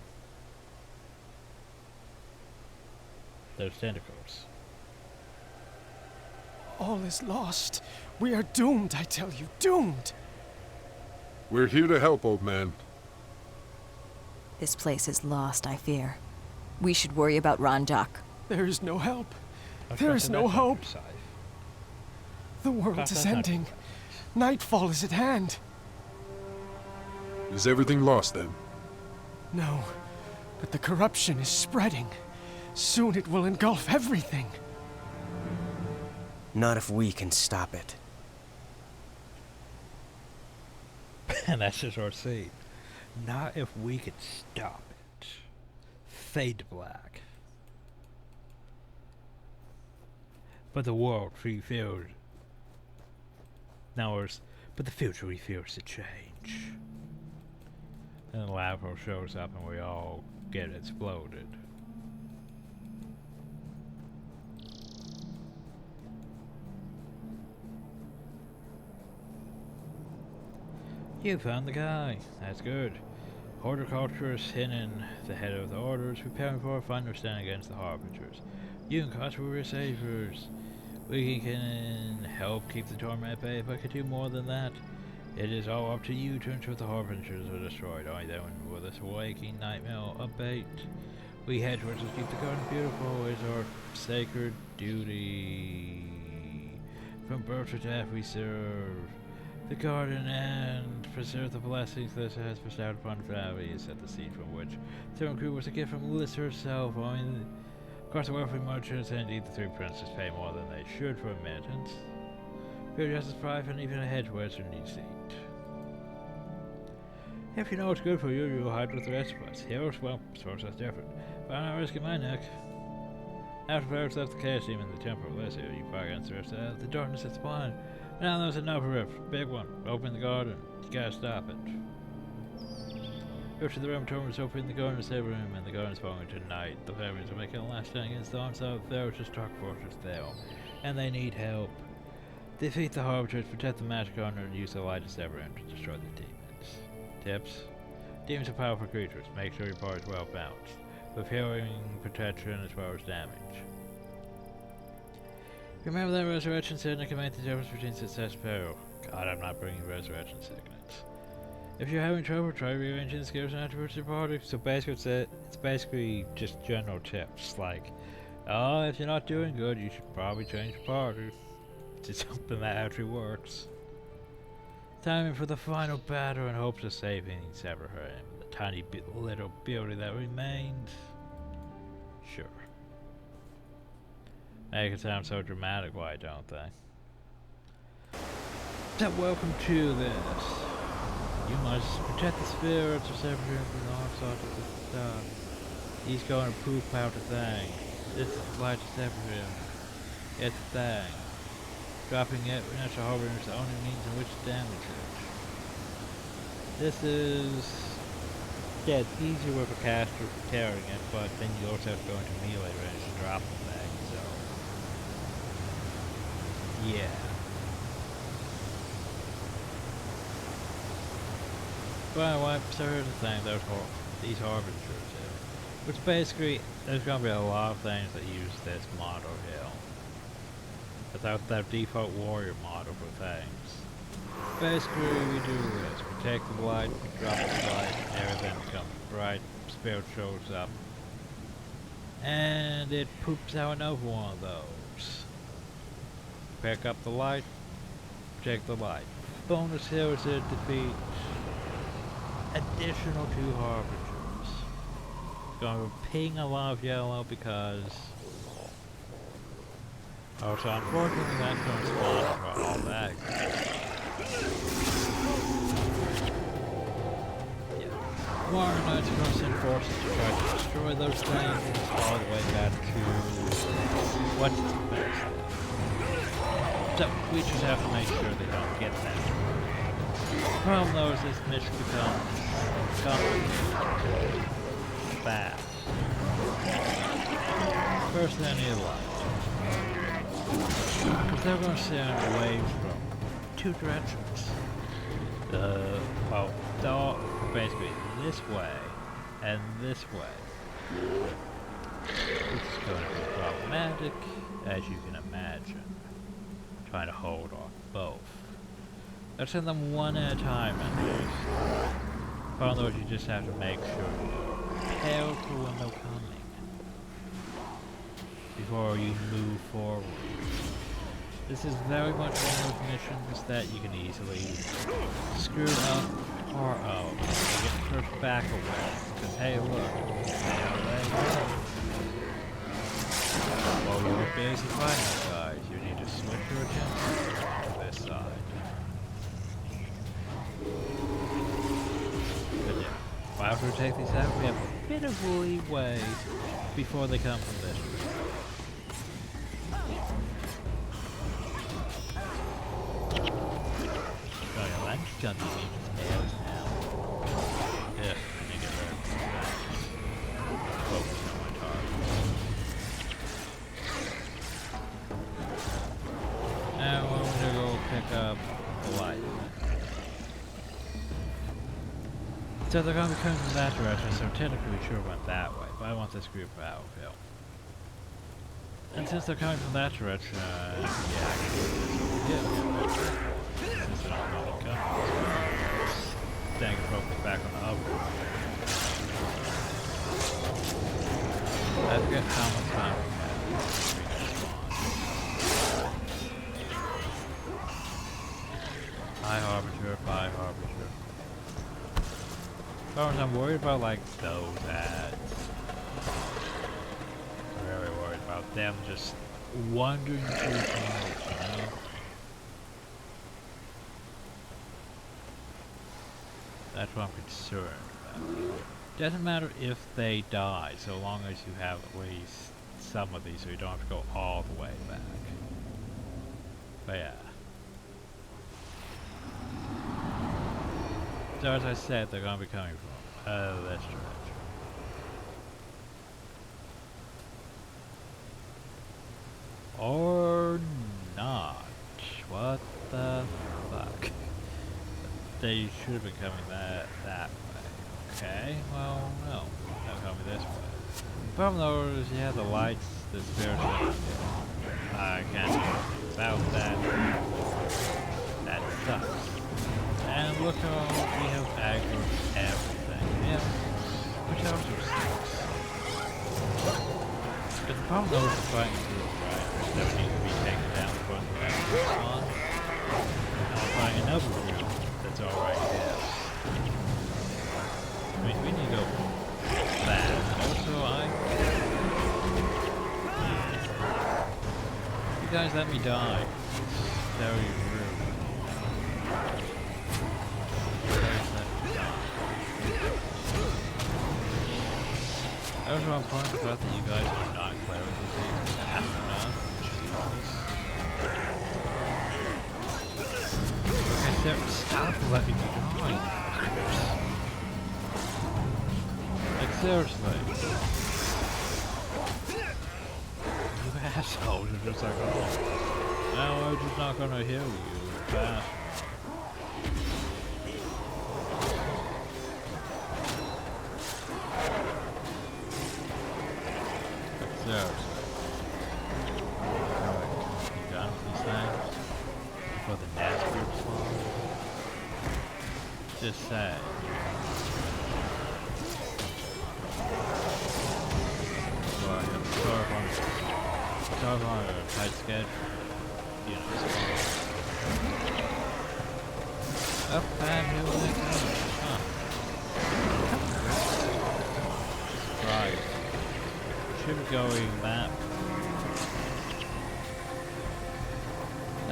there's tentacles. All is lost. We are doomed, I tell you, doomed. We're here to help, old man. This place is lost, I fear. We should worry about Rondak. There is no help. There is no hope. The world is ending. Nightfall is at hand. Is everything lost then? No, but the corruption is spreading. Soon it will engulf everything. Not if we can stop it. And that's just our scene. Not if we could stop it. Fade to black. But the world we feared. But the future we fear to change. And the Nightfall shows up and we all get exploded. You found the guy. That's good. Horticulture is hidden the head of the orders, preparing for a final stand against the Harbingers. You and Cost were savers. We can help keep the torment at bay, but can do more than that. It is all up to you to ensure the Harbingers are destroyed. Only then will this waking nightmare abate. We head towards to keep the garden beautiful is our sacred duty. From birth to death we serve the garden and preserve the blessings Lissa has bestowed upon the family. Set the seed from which the Throne Crew was a gift from Lissa herself. Of course, the wealthy merchants and indeed the three princes pay more than they should for admittance. Pure justice, pride, and even a hedge western need seat. If you know what's good for you, you'll hide with the rest of us. Heroes, well, source that's different. But I'm not risking my neck. After Ferris left the chaos team in the temple of Lissa, you fought against the rest of the darkness that's spawned. Now there's another rift. Big one. Open the garden. You gotta stop it. Go to the room, Thomas, open the garden, save room, and the garden's falling tonight. The Fairies are making a last stand against the onslaught of Ferris' dark fortress there. And they need help. Defeat the Harbingers, protect the magic garden, and use the light to sever room to destroy the demons. Tips. Demons are powerful creatures. Make sure your party is well balanced, with healing, protection, as well as damage. Remember that resurrection signal can make the difference between success and peril. God, I'm not bringing resurrection signals. If you're having trouble, try rearranging the skills and attributes of your party. So basically, it's basically just general tips, like, oh, if you're not doing good, you should probably change your party to something that actually works. Timing for the final battle in hopes of saving Severheim, the tiny little beauty that remains. Sure. Make it sound so dramatic, why don't they? So welcome to this. You must protect the spirits of Severheim from the onslaught of the star. He's going to poop out a thing. This is the light to Severheim. It's a thing. Dropping it with natural harbour is the only means in which to damage it. This is... yeah, it's easier with a caster carrying it, but then you also have to go into melee range to drop the thing, so... yeah. Well, so here's the thing, these Harbingers here. Which basically, there's going to be a lot of things that use this model here. Without that default warrior model for things. Basically, we do this. We take the light, we drop the light, everything becomes bright, spirit shows up, and it poops out another one of those. Pick up the light, take the light. Bonus here is to defeat additional 2 harbingers. Gonna ping a lot of yellow because... Oh, so unfortunately that's gonna spawn for all that. Yeah. More Knights are gonna send forces to try to destroy those things all the way back to... what's the best thing? So, we just have to make sure they don't get that. The problem though is this mission becomes complicated fast. First they need light. Because they're going to send waves from 2 directions. Well, basically this way and this way. It's going to be problematic, as you can imagine. Trying to hold on both. Let's send them one at a time at least. Problem though is you just have to make sure you're prepared for when they're coming before you move forward. This is very much one of those missions that you can easily screw up or out and get pushed back away. Because hey look, there they go. While you're busy fighting guys, you need to switch your attention to this side. But yeah, after we take these out, we have a bit of leeway before they come from this way. Oh yeah, I'm just gonna be eating tails now. Yeah, I need to get rid of that. Focus on my target. Now I'm gonna go pick up the light. So they're gonna be coming from that direction, so technically we should have went that way, but I want this group out of hill. And since they're coming from that direction, yeah, I can do this over here. Since they're not going to come. Staying focused back on the other one. I forget how much time we have before we spawn. High Harbinger, High Harbinger. I'm worried about like those ads. Very worried about them just wandering through tunnels, you know? That's what I'm concerned about. Doesn't matter if they die, so long as you have at least some of these so you don't have to go all the way back. But yeah. So as I said, they're gonna be coming from this direction. Or not. What the fuck? They should have been coming that way. Okay, well, no. They're coming this way. The problem though is you have the lights, the spiritual. I can't do anything about that. That sucks. And look how we have aggro everything. Yeah. Which also sucks. But the problem though is the fighting group, right? That need to be taken down from the aggro on. And I'm fighting another group that's alright here. I mean, we need to go fast. Also, you guys let me die. It's very rude. I was wrong point the fact that you guys are not cleric disease fast enough, which is nice. Okay, sir, stop letting me die. Like seriously. You assholes are just like, oh, no, I'm just not gonna heal you, bastard. Seriously. Alright, you done with these things? Before the nest group spawn? just say. Well, I have sort of on a tight schedule. You know, up and here we go. Huh. Right. Should be going that.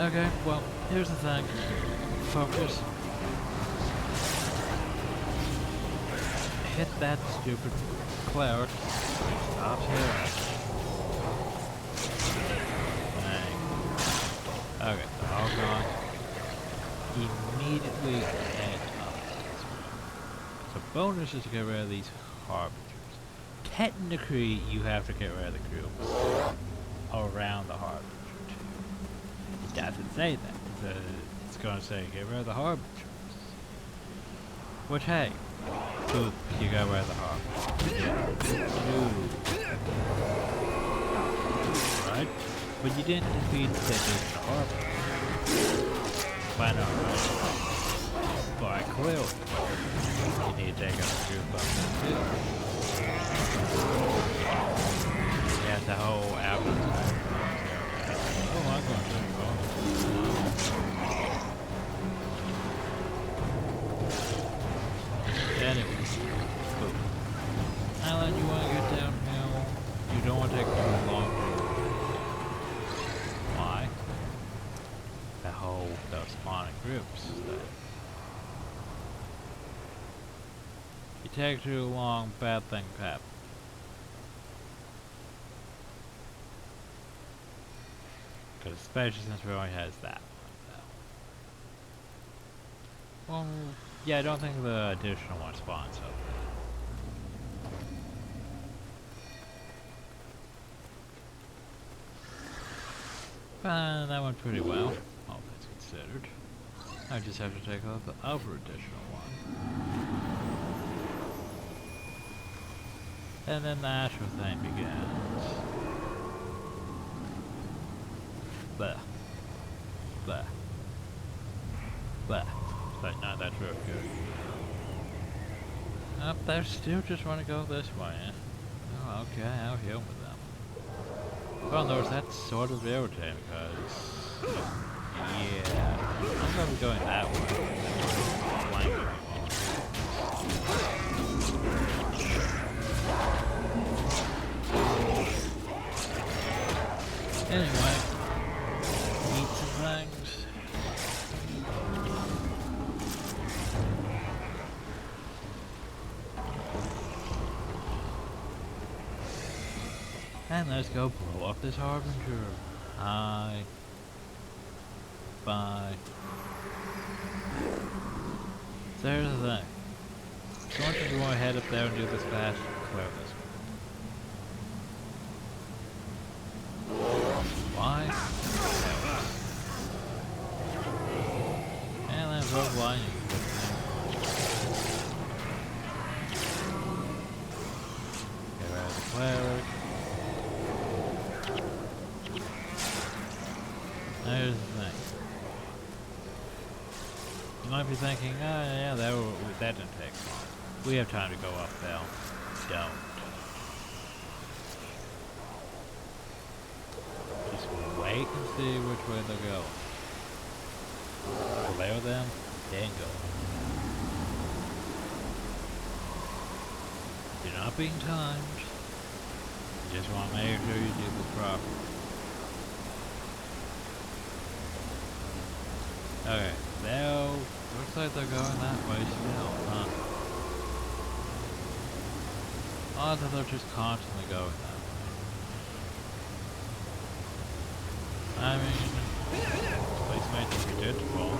Okay, well, here's the thing. Focus. Hit that stupid cloud. Stop here. Bang. Okay, they're all gone. Immediately head up. So bonus is to get rid of these harbingers. Technically, you have to get rid of the group around the harbinger too. It doesn't say that. It's going to say get rid of the harbingers. Which, hey, boop, you got rid of the harbinger. Right? But you didn't defeat the harbinger. Why not, right? Why, clearly. You need to take out the group up there too. Yeah, the whole album. Oh, I'm going to go. Anyway, boom. Alan, you want to get downhill? You don't want to take too long. Why? Those spawning groups. You take too long, bad things happen. Because especially since we only has that one. Well, yeah, I don't think the additional one spawns up. That went pretty well. All things considered. I just have to take out the other additional one. And then the actual thing begins. Blah. Blah. Blah. But no, that's real good. Up there still just want to go this way. Oh, okay, I'll heal with them. Well, no, that's sort of irritating because, yeah, I'm gonna be going that way. Anyway, eat some things. And let's go blow up this harbinger. Hi. Bye. So here's the thing. So much as you want to head up there and do this fast, clear this one. Why? And then rogue lining. Get rid of the cleric. There's the thing. You might be thinking, oh yeah, that didn't take long. We have time to go up there. Don't. Just wait and see which way they're going. Clear them, then go. You're not being timed. You just want to make sure you do this properly. Okay, looks like they're going that way still, huh? Odds are they're just constantly going that way. I mean, place might be predictable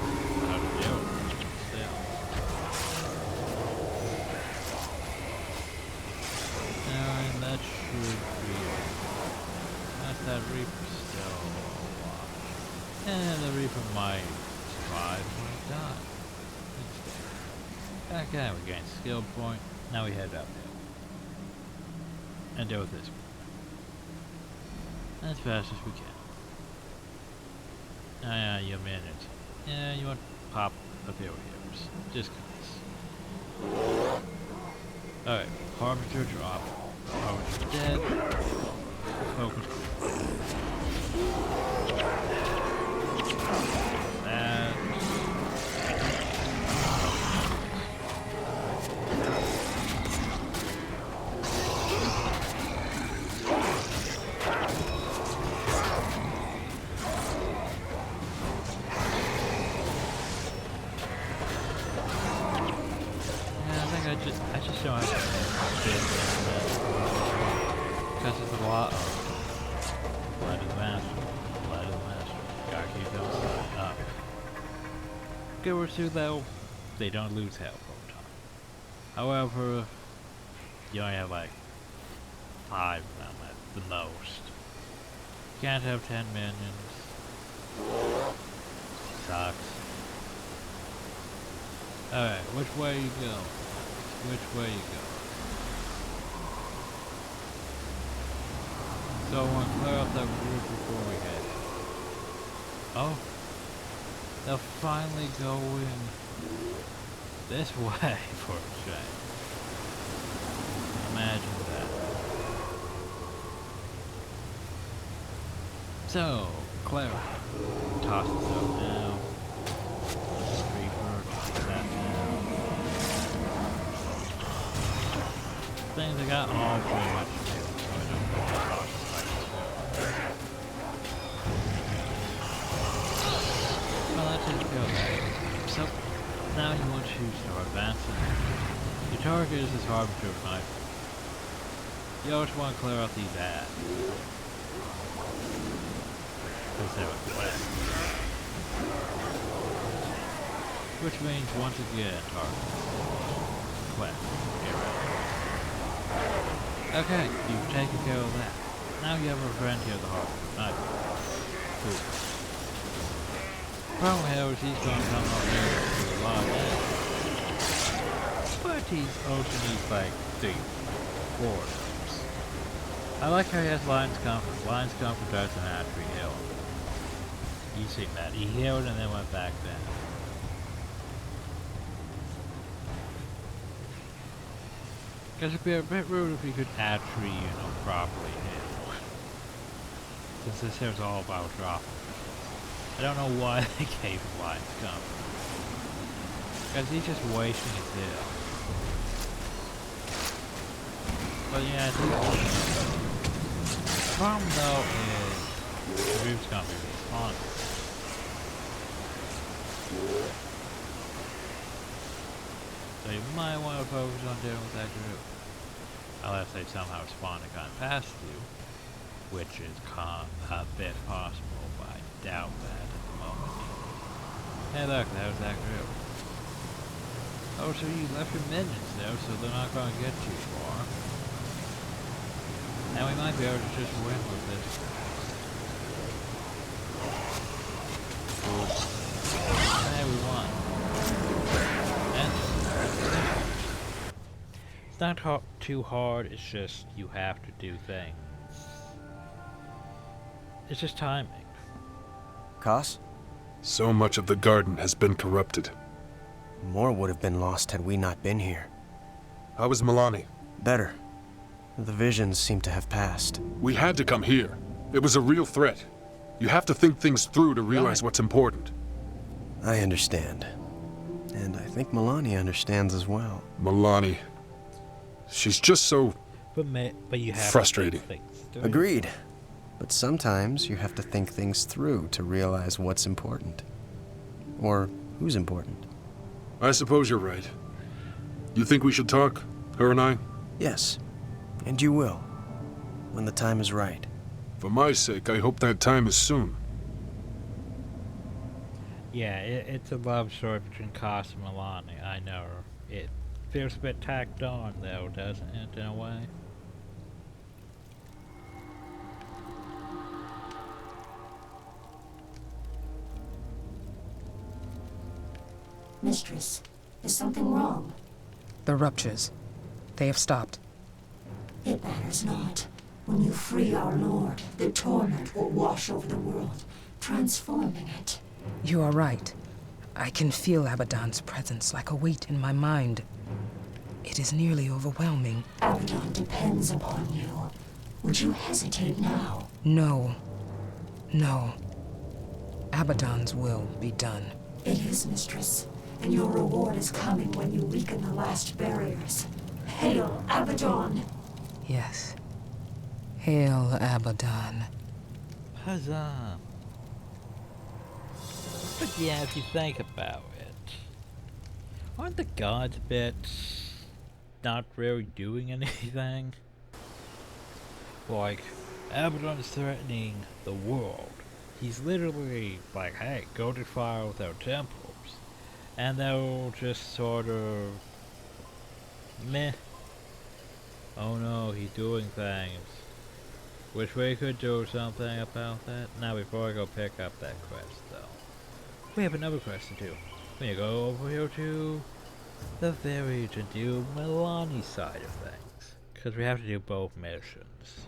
how to deal with it, still. And that should be... That's that Reaper still alive. And the Reaper might... done. Okay, we gained skill point. Now we head uphill. And deal with this as fast as we can. Oh yeah, you minute. Yeah, you want to pop a few here. Just cause. Alright, Harbinger drop. Harbinger dead. Focus. That. I just don't have to because it's a lot of Blood of the Master. Gotta keep those up. Go through though, they don't lose health over time. However, you only have like 5 of them at the most. You can't have 10 minions. Sucks. Alright, which way you go? Which way you go? So I want to clear up that roof before we head. Oh, they're finally going this way for a change. Imagine that. So, Clara, toss this up now. Reaper, toss that now. Things I got all pretty much new, so I don't know what toss this like this. Well, that takes care of that. So, now you want to start advancing. Your target is this Harbinger of Nightfall. You always want to clear out these ads. Because they're west. Which means, once again, target. Quest. Get ready. Okay, you've taken care of that. Now you have a friend here at the Harbinger of Nightfall. Cool. Problem here is he's gonna come up here with a lot of that. But he's also needs like 3, 4 of those. I like how he has Lion's Comfort. Lion's Comfort doesn't actually heal. You see that. He healed and then went back down. Because it'd be a bit rude if he could actually, properly heal. Since this here's all about dropping. I don't know why they gave him Lion's Comfort. Because he's just wasting his heal. But yeah, the problem though is the group's gonna be responding. So you might want to focus on dealing with that group. Unless they somehow spawn and gone past you. Which is a bit possible, but I doubt that at the moment. Hey look, there's that group. Oh, so you left your minions there, so they're not going to get too far. Now we might be able to just win with this. Cool. Hey, we won. It's not too hard, it's just you have to do things. It's just timing. Koss? So much of the garden has been corrupted. More would have been lost had we not been here. How is Milani? Better. The visions seem to have passed. We had to come here. It was a real threat. You have to think things through to realize what's important. I understand. And I think Milani understands as well. Milani. She's just so But you have frustrating. To think things through. Agreed. But sometimes you have to think things through to realize what's important. Or who's important. I suppose you're right. You think we should talk, her and I? Yes. And you will. When the time is right. For my sake, I hope that time is soon. Yeah, it's a love story between Koss and Milani, I know. It feels a bit tacked on, though, doesn't it, in a way? Mistress, is something wrong? The ruptures. They have stopped. It matters not. When you free our lord, the torment will wash over the world, transforming it. You are right. I can feel Abaddon's presence like a weight in my mind. It is nearly overwhelming. Abaddon depends upon you. Would you hesitate now? No. No. Abaddon's will be done. It is, mistress. And your reward is coming when you weaken the last barriers. Hail, Abaddon! Yes. Hail, Abaddon. Huzzah! But yeah, if you think about it, aren't the gods bits not really doing anything? Like, Abaddon is threatening the world. He's literally like, hey, go to fire with our temples. And they'll just sort of meh. Oh no, he's doing things. Wish we could do something about that. Now before I go pick up that quest though, we have another quest to do. We need to go over here to the village and do Milani's side of things. Because we have to do both missions.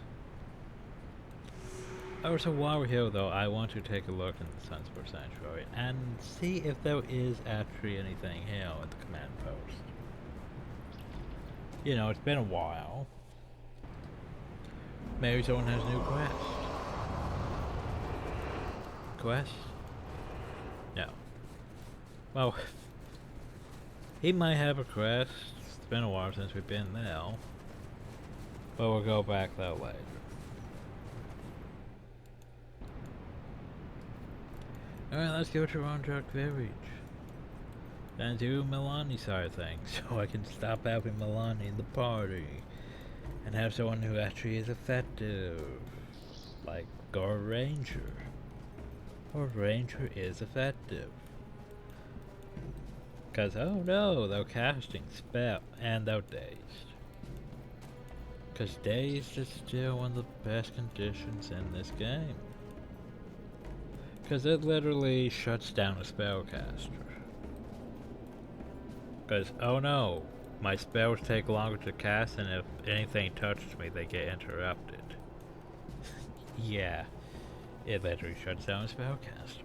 Oh, so while we're here though, I want to take a look in the Sunspur Sanctuary and see if there is actually anything here at the command post. You know, it's been a while. Maybe someone has a new quest. Quest? No. Well, he might have a quest. It's been a while since we've been there. But we'll go back there later. Alright, let's go to Ronjok Village. And do Milani's side of things, so I can stop having Milani in the party. And have someone who actually is effective. Like our Ranger. Our Ranger is effective. Cause oh no, they're casting spell and they're dazed. Cause dazed is still one of the best conditions in this game. Cause it literally shuts down a spellcaster. Cause oh no, my spells take longer to cast, and if anything touches me, they get interrupted. Yeah, it literally shuts down a spellcaster.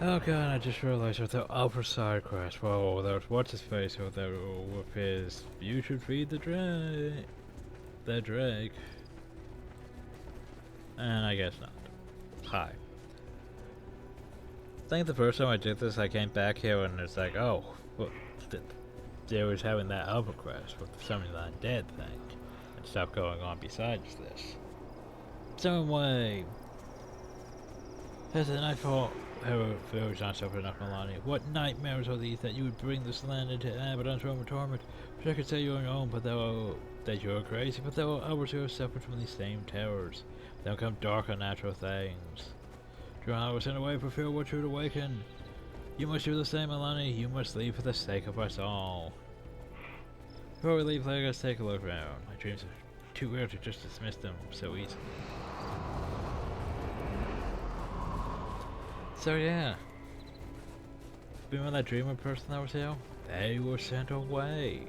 Oh god, I just realized with the upper side quest, whoa, there's what's his face with his, you should feed the Drake. The Drake. And I guess not. Hi. I think the first time I did this, I came back here and it's like, oh, well, they was having that other quest with the Summon the Undead thing. And stuff going on besides this. So anyway, as the Nightfall village not suffered enough, Milani. What nightmares are these that you would bring this land into Abaddon's realm of torment? Which I could say you're on your own, but that you're crazy, but there are others who have suffered from these same terrors. They'll come dark unnatural things. John was sent away for fear what should awaken. You must do the same, Milani. You must leave for the sake of us all. Before we leave, let us take a look around. My dreams are too weird to just dismiss them so easily. So yeah, remember that dreamer person that was here? They were sent away.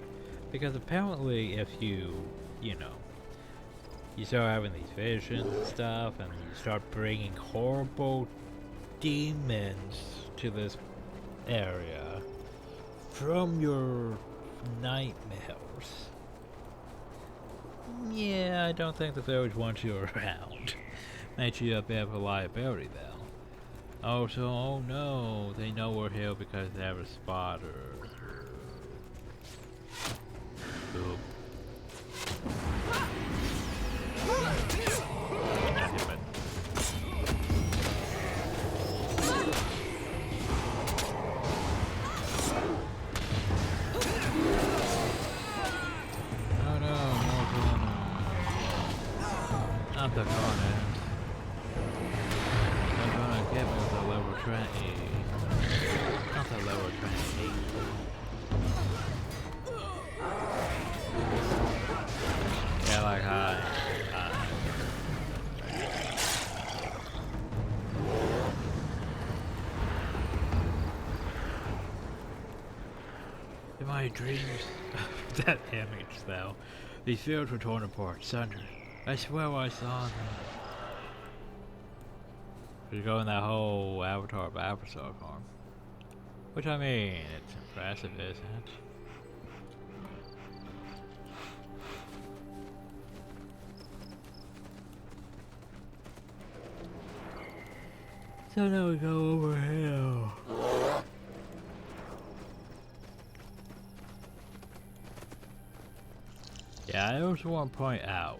Because apparently if you know, you start having these visions and stuff, and you start bringing horrible demons to this area from your nightmares. Yeah, I don't think the village wants you around. Makes you a bit of a liability though. Oh, so, oh no, they know we're here because they have a spotter. Oop. Oh no, more corner. Not the corner. They're gonna get me with a level 20. Not the level 20. Yeah, like hi. In my dreams, that image though, these fields were torn apart, sundered. I swear I saw them. She's going that whole Avatar of Avatar form. Which, I mean, it's impressive, isn't it? So now we go over here. Yeah, I also want to point out,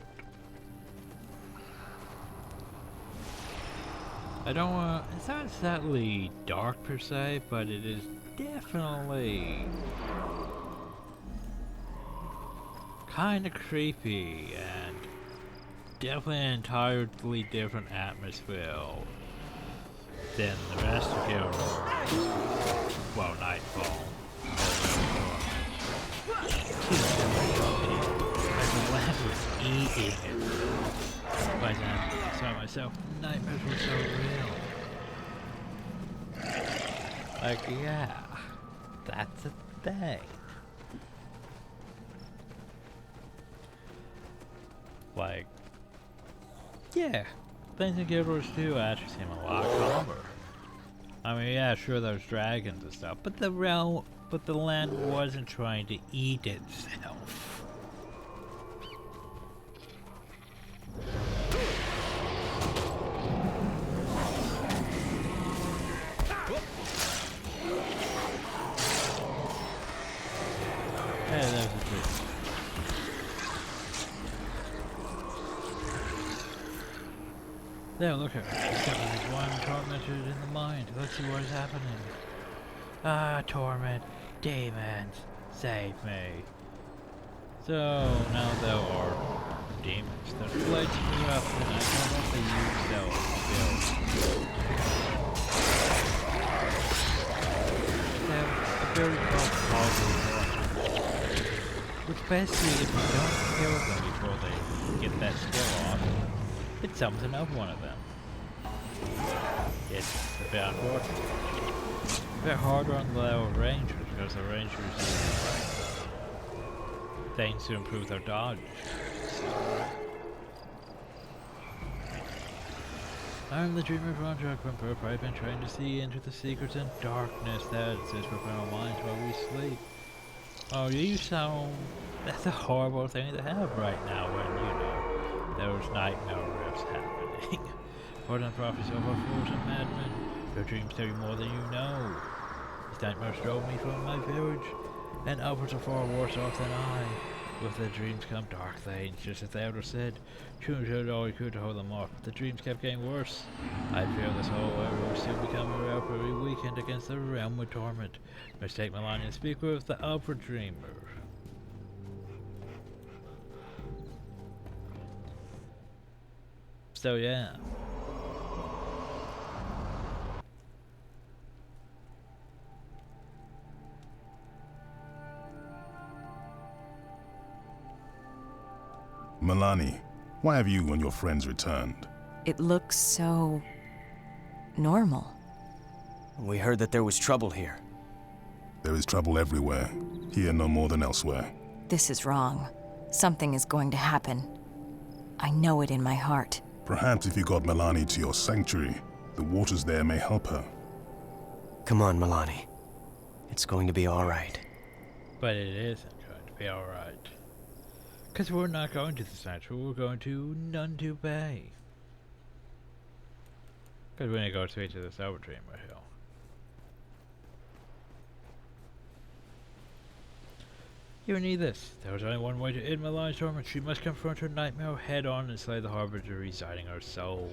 it's not exactly dark per se, but it is definitely kind of creepy and definitely an entirely different atmosphere than the rest of Guild. Well, Nightfall. The lad was eating it. By then, I saw myself, nightmares were so real. Like, yeah, that's a thing. Like, yeah, things in Guild Wars 2 actually seem a lot calmer. I mean, yeah, sure, there's dragons and stuff, but the land wasn't trying to eat itself. Hey, there's a tree. There, look at her. She's got this one tormented in the mind. Let's see what is happening. Ah, torment. Demons. Save me. So, now there are demons that light me up, and I don't know if they use those skills. They have a very powerful which basically, if you don't kill them before they get that skill off, it summons up one of them. It's a bit unfortunate. A bit harder on the level of rangers, because the rangers use things to improve their dodge. I'm the dreamer of Rondrag Whimper. I've been trying to see into the secrets and darkness that exists within our minds while we sleep. Oh, you sound... That's a horrible thing to have right now when, you know, there's nightmare rifts happening. More than prophecy over fools and madmen. Your dreams tell you more than you know. These nightmares drove me from my village, and upwards are far worse off than I. With the dreams come dark things, just as the elder said. Children did all he could to hold them off, but the dreams kept getting worse. I fear this whole area will soon become irreparably weakened against the realm of torment. Mistake Melania and speak with the Upper Dreamer. So yeah. Milani, why have you and your friends returned? It looks so... normal. We heard that there was trouble here. There is trouble everywhere, here no more than elsewhere. This is wrong. Something is going to happen. I know it in my heart. Perhaps if you got Milani to your sanctuary, the waters there may help her. Come on, Milani. It's going to be all right. But it isn't going to be all right. Because we're not going to the sanctuary, we're going to Nundu Bay. Because we're going to go straight to the Silver Dreamer Hill. You need this. There was only one way to end Milani's torment. She must confront her nightmare head on and slay the harbinger residing her soul.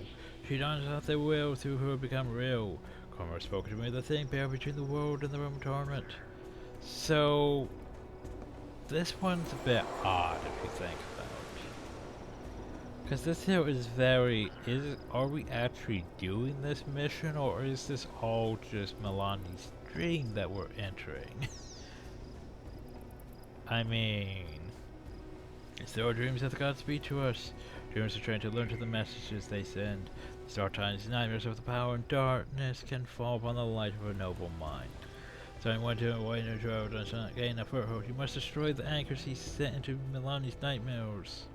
She dons out their will through her become real. Karma has spoken to me of the thing buried between the world and the realm of torment. So... this one's a bit odd if you think about it. Because this here is very... are we actually doing this mission, or is this all just Milani's dream that we're entering? I mean... it's our dreams that the gods speak to us. Dreamers are trying to learn to the messages they send. The star times nightmares of the power and darkness can fall upon the light of a noble mind. So I went to away and traveled and gain a foothold. You must destroy the anchors he sent into Milani's nightmares.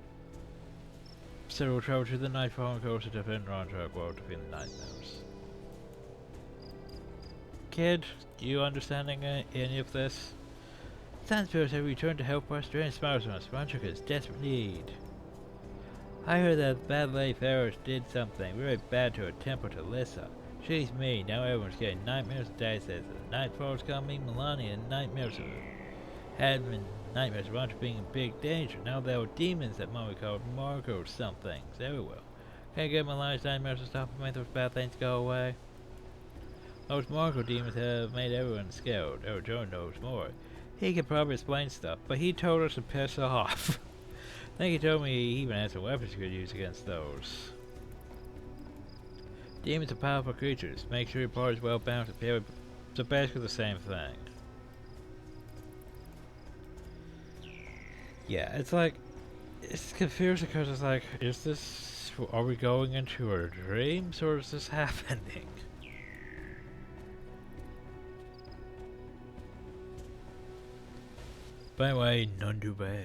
So we'll travel to the Nightfall and go to defend Rondrag while defeating the nightmares. kid? Do you understanding any of this? Sandspirits have returned to help our strange spiders on Spontrica's desperate need. I heard that Bad Lady Ferris did something really bad to her temple to Lissa. She's mean. Now everyone's getting nightmares of Dice says that Nightfall's coming, Melania and nightmares of nightmares of Rancher being in big danger. Now there are demons that Mommy called Marco or something. Very well. Can't get Melania's nightmares to stop and make those bad things go away. Those Marco demons have made everyone scared. Oh, Joe knows more. He could probably explain stuff, but he told us to piss off. I think he told me he even had some weapons he could use against those. Demons are powerful creatures. Make sure your party is well balanced. So basically the same thing. Yeah, it's like, it's confusing because it's like, is this, are we going into our dreams or is this happening? By the way, Nundu Bay.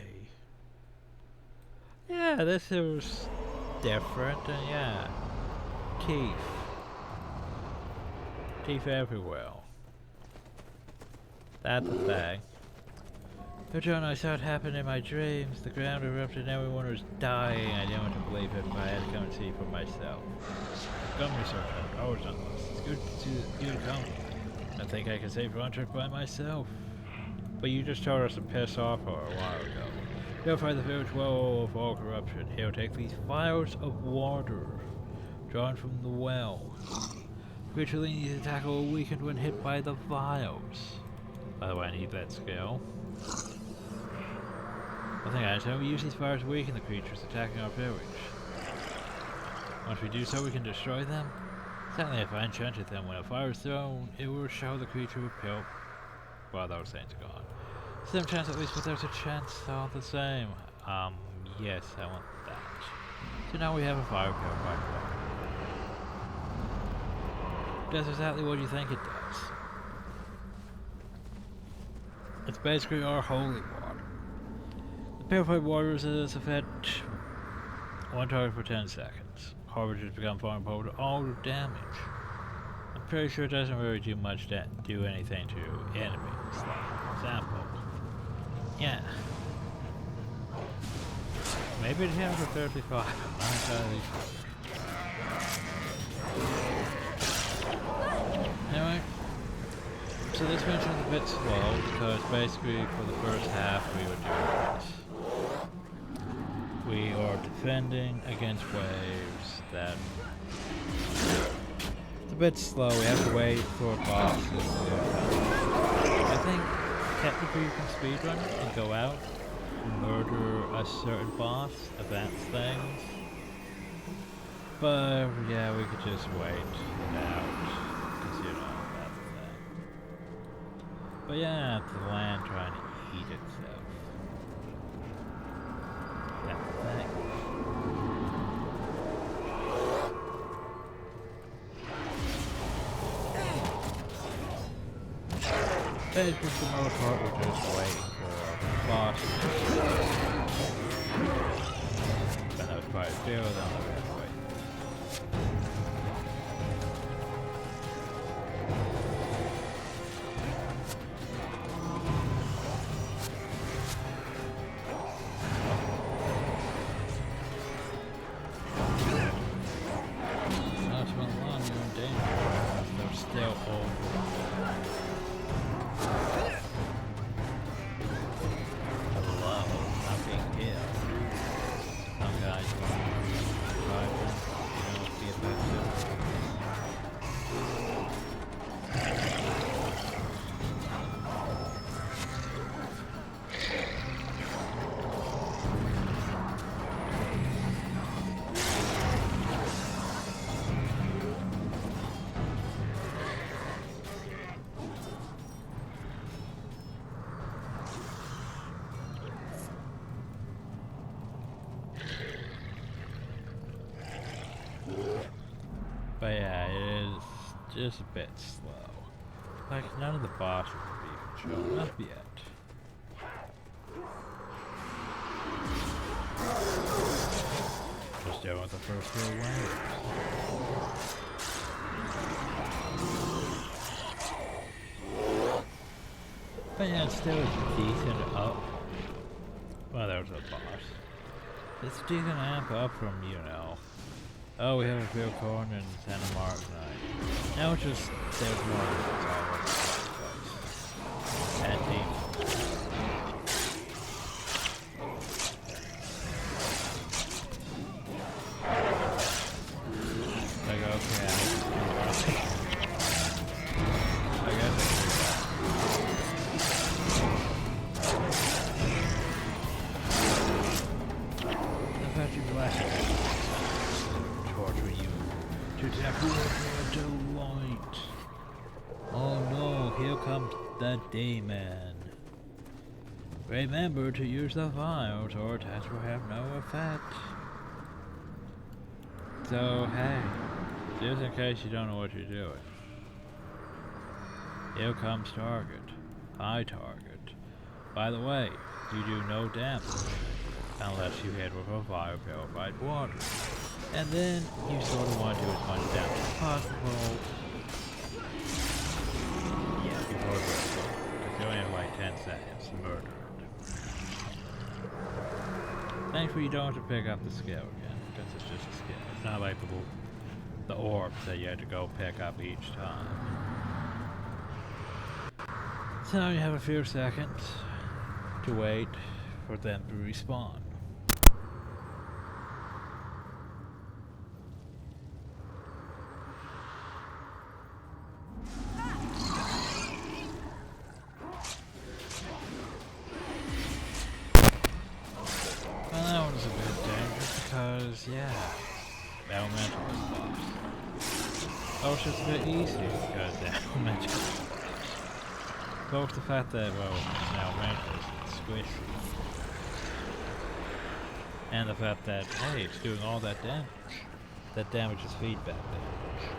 Yeah, this is different and yeah. Teeth. Teeth everywhere. That's the thing. But John, I saw it happen in my dreams. The ground erupted and everyone was dying. I didn't want to believe it, but I had to come and see for myself. Come research, I've always done this. It's good to see you to come. I think I can save Ronchuk by myself. But you just told us to piss off her a while ago. He'll fight the village well of all corruption. He'll take these vials of water drawn from the well. Creature needs to tackle a weakened when hit by the vials. By the way, I need that skill. I think I understand we use these fires to weaken the creatures attacking our village. Once we do so, we can destroy them. Certainly, if I enchanted them when a fire is thrown, it will show the creature repel. Well, those things are gone. Some chance at least, but there's a chance all the same. Yes, I want that. So now we have a fire repel right there. Does exactly what you think it does. It's basically our holy water. The purified water is this effect. One target for 10 seconds. Harvesters become vulnerable to all damage. I'm pretty sure it doesn't really do much do anything to enemies, like example. Yeah. Maybe it hit for 35, I'm not entirely sure. Anyway. So this mission's a bit slow because basically for the first half we were doing this. We are defending against waves that it's a bit slow. We have to wait for bosses to I think technically you can speedrun and go out and murder a certain boss, advance things. But yeah, we could just wait it out. But yeah, the land trying to eat itself. That's the thing. Basically, for the most part, we're just waiting for bosses. But that was quite a few of them that we had to wait. But yeah, it is just a bit slow. Like, none of the bosses have even shown up yet. Just dealing with the first few waves. It's still decent up. Well, there's a boss. It's a decent amp up from, you know. Oh, we have a field corn and Santa Mark tonight. Now it's just there's more of it's all over the place. And demons. Like, okay, I guess I can do that. I thought you blasted torture you to death with your delight. Oh no, here comes the demon. Remember to use the vials or attacks will have no effect. So hey, just in case you don't know what you're doing. Here comes target. High target. By the way, you do no damage unless you hit with a vial purified water. And then you sort of want to do as much damage as possible. Yeah, before it goes over. Because you only have like 10 seconds to murder it. Thankfully you don't have to pick up the skill again, because it's just a skill. It's not like the orbs that you had to go pick up each time. So now you have a few seconds to wait for them to respawn. Well, that one was a bit dangerous because, yeah, elemental was boss. Oh, it's just a bit easy because the elemental was boss. Both the fact that, well, elemental is squishy, and the fact that, hey, it's doing all that damage. That damage is feedback damage.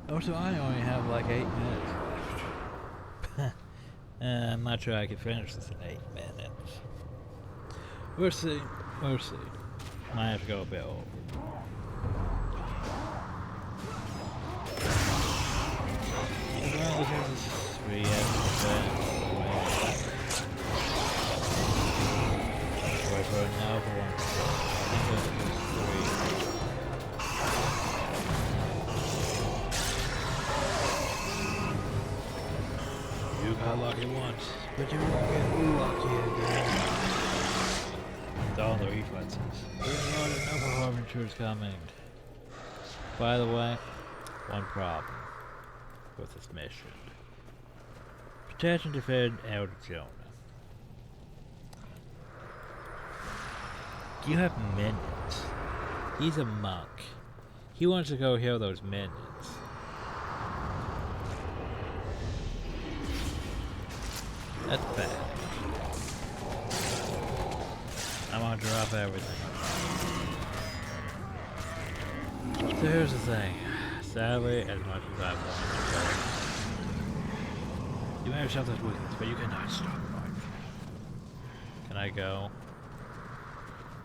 Also, I only have like 8 minutes left. I'm not sure I can finish this in 8 minutes. We'll see. We'll see. Might have to go a bit over. Well, this is 3 Wait for another one. I think that was 3. You got lucky once, but you won't get lucky again. With all the reflexes. There's not enough harbingers coming. By the way, one problem with this mission. Protect and defend Elder Jonah. You have minions. He's a monk. He wants to go heal those minions. That's bad. I'm gonna drop everything. So here's the thing. Sadly, as much as I want to go, you may have sheltered weakness, but you cannot stop life. Can I go?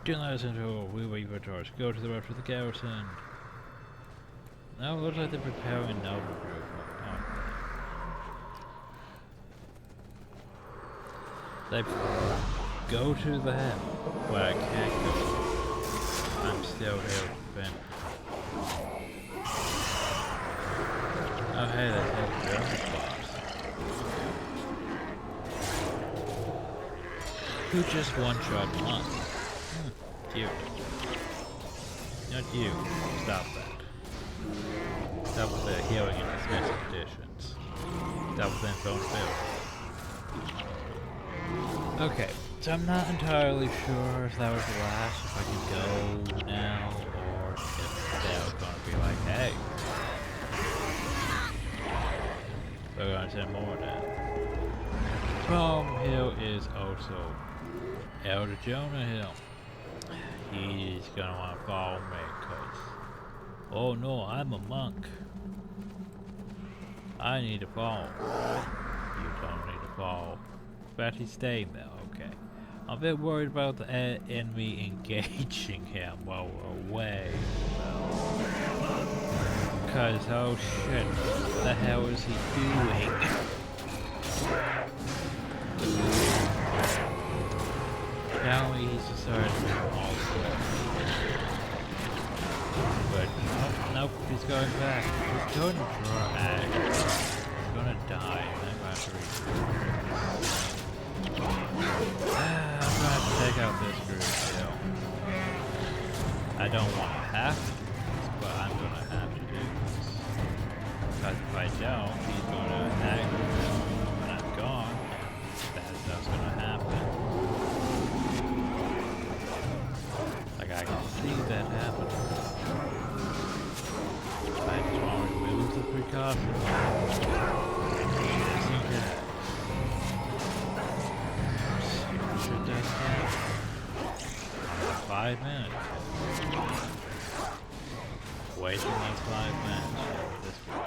Do not listen to a wee wee torch. Go to the rest of the garrison. No, it looks like they're preparing a noble group. They go to the head, but I can't go. I'm still here to defend. Oh hey, that's a German boss. Who just one-shot one? You. Not you. Stop that. Stop with the healing and dismissal conditions. Stop with invulnerability. Okay, so I'm not entirely sure if that was the last, if I can go now, or if that was going to be like, hey, we're going to send more now. From Hill is also Elder Jonah Hill. He's going to want to follow me, because, oh no, I'm a monk. I need to follow. You don't need to follow. But he's staying there, okay. I'm a bit worried about the enemy engaging him while we're away. Cause, oh shit, what the hell is he doing? Now he's just starting all but nope, he's going back. He's going to drag. He's gonna die. I'm going to I'm gonna have to take out this group too. I don't want to have to do this, but I'm gonna have to do this. Because if I don't, he's gonna aggro them when I'm gone. Bad stuff's gonna happen. Like I can see that happening. I just want to remove the precautions. Yes, you can. Shoot that down. 5 minutes. Wasting these 5 minutes over this way.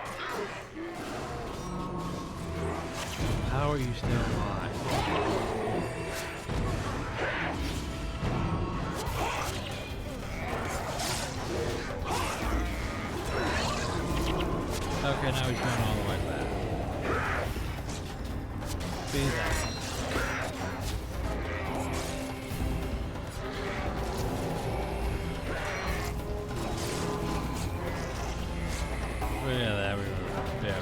How are you still alive? Okay, now he's going all the way back. Be that. Oh yeah, there we go. Yeah.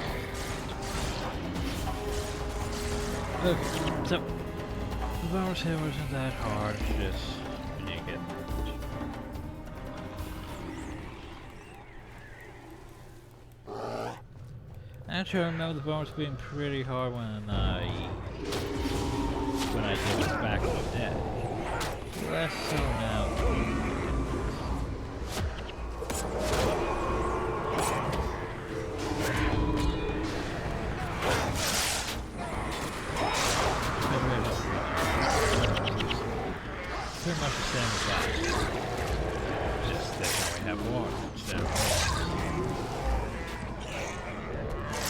Okay, so the bonus here wasn't that hard, it's just when you get actually, I remember the bonus being pretty hard when I did this back in the day. Less so now. Pretty much the same as last. Just that we have water instead of water.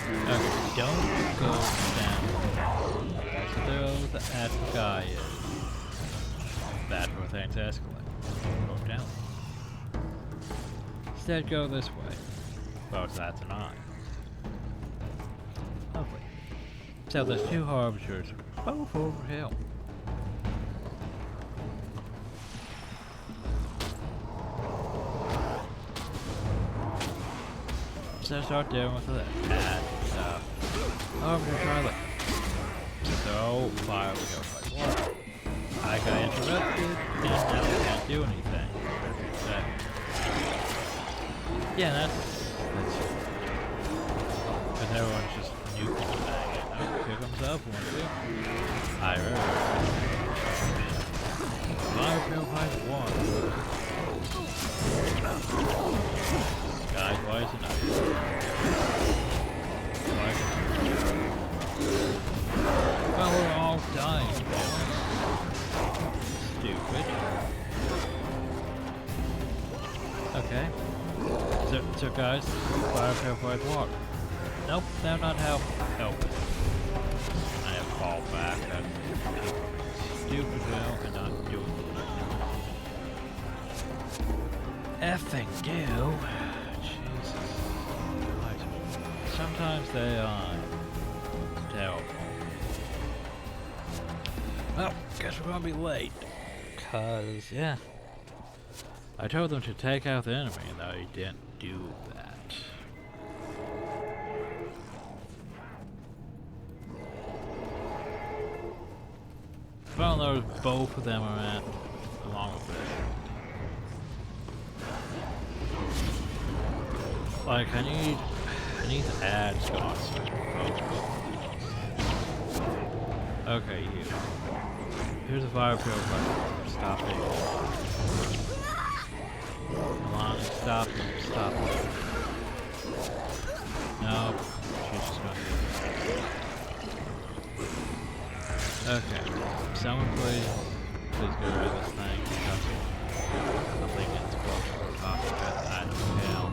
Okay, don't go down. So there that guy is. That's where things escalate. Go down. Instead, go this way. Well, that's an eye. Lovely. So there's 2 harbingers, both over hill. So start dealing with that bad stuff. Oh, we're gonna try that. So far we go like what? I got interrupted, and now we can't do anything. Yeah, that's because everyone's just nuking the bag. Oh, here comes up one too. I remember. Fire purifies 1. Guys, why is it not? Well, we're all dying. Stupid. Okay. So guys, fire purified water. Nope, they're not helping. I have to fall back. That's stupid hell and not doing it. Effing do. Sometimes they are terrible. Well, guess we're gonna be late. Cause, yeah. I told them to take out the enemy and they didn't do that. I don't know if both of them are at along with this. Like, I need to add Scots. Okay, here's a fire purifier. Stop it. Come on, stop it. Stop it. No, she's just gonna do this. Okay, someone please get rid of this thing. Nothing gets close to the top of it. I don't know.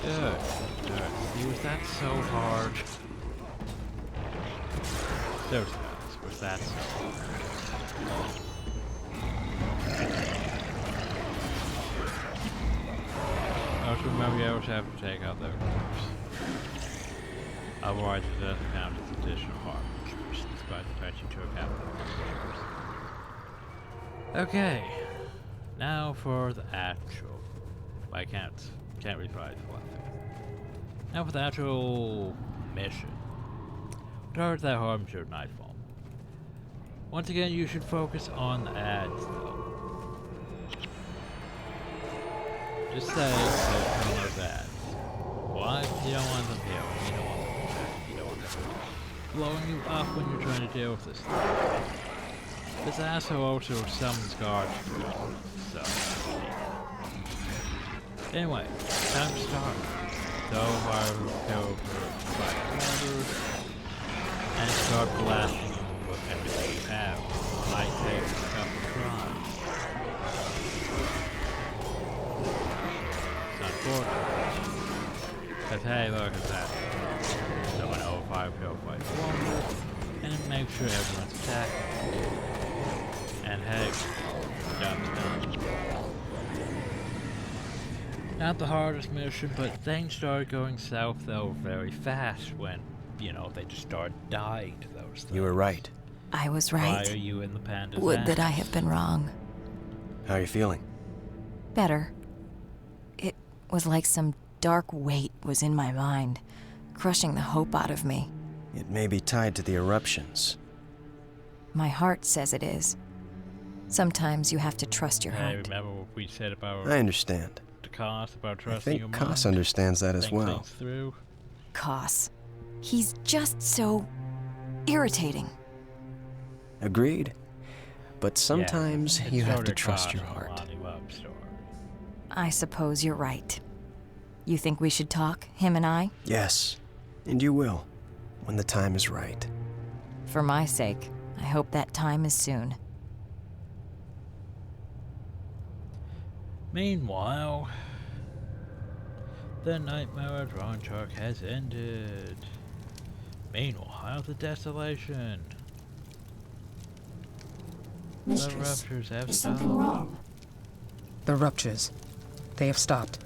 Good. See, was that so hard? Those guys, was that so hard? Also remember you always have to take out their corpse. Otherwise it doesn't count as additional harm, despite the fact you took out their corpse. Okay, now for the actual. I can't really find fluffy. Now for the actual mission. Towards that harm to Nightfall. Once again, you should focus on the ads, though. Just say that on those ads. Why? You don't want them healing, you don't want them attacking, you don't want them blowing you up when you're trying to deal with this thing. This asshole also summons guards, so... Anyway, time to start. So I will go for 5 orders and start blasting you with everything you have. Might take a couple tries. It's unfortunate. Because hey, look at that. Someone over 5 kill fight longer, and make sure everyone's attacking. And hey, job's done. Not the hardest mission, but things started going south though very fast when, you know, they just started dying to those things. You were right. I was right. Why are you in the panda's Would that I hands? have been wrong. How are you feeling? Better. It was like some dark weight was in my mind, crushing the hope out of me. It may be tied to the eruptions. My heart says it is. Sometimes you have to trust your Hey, heart. remember what we said about I understand. the cost, about I trusting your think mind? Koss understands that as Think well. things through? Koss. He's just so irritating. Agreed. But sometimes Yeah, you it's have sort to of trust Koss your and heart. Lonnie love story. I suppose you're right. You think we should talk, him and I? Yes, and you will, when the time is right. For my sake, I hope that time is soon. Meanwhile, the Nightmare drone truck has ended. Meanwhile, the desolation. The Mistress, ruptures have is stopped. something wrong? The ruptures. They have stopped.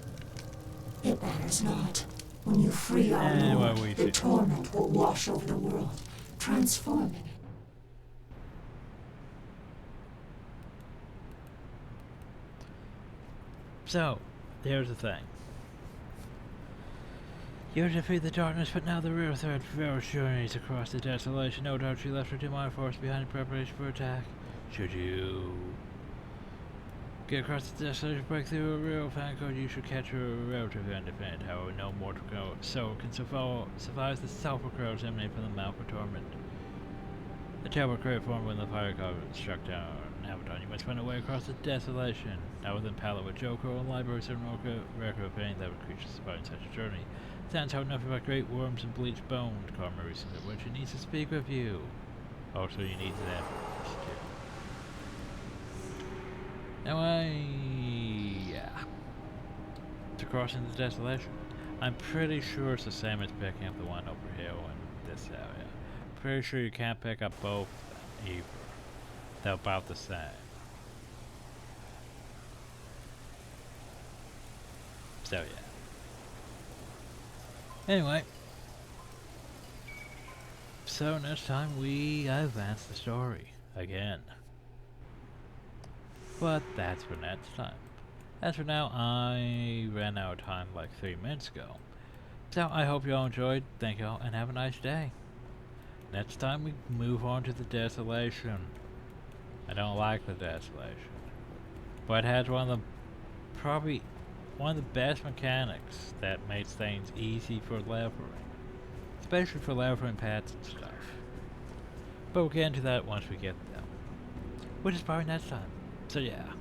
It matters not. When you free our And what Lord, we the see. torment will wash over the world, transforming it. So, here's the thing. You defeat the darkness, but now the real threat Varus journeys across the desolation. No doubt she left her demonic force behind in preparation for attack. Should you get across the desolation, break through a real fan code, you should catch her relative and defend. However, no mortal soul can survive the sulfur crows emanating from the mouth of torment. The terrible created form when the fire covenant struck down Abaddon. You must find a way across the desolation. Now within pallet with Joker and libraries and record of pain that would creatures survive such a journey. Sounds how nothing but great worms and bleached bones. Karma recently when she needs to speak with you. Also, you need them too. Anyway, yeah. To cross into desolation. I'm pretty sure it's the same as picking up the one over here in this area. Pretty sure you can't pick up both either. They're about the same. So yeah. Anyway. So next time we advance the story again. But that's for next time. As for now, I ran out of time like 3 minutes ago. So I hope you all enjoyed. Thank you all and have a nice day. Next time we move on to the desolation. I don't like the desolation. But it has probably one of the best mechanics that makes things easy for leveling. Especially for leveling paths and stuff. But we'll get into that once we get them. Which is probably next time. So yeah.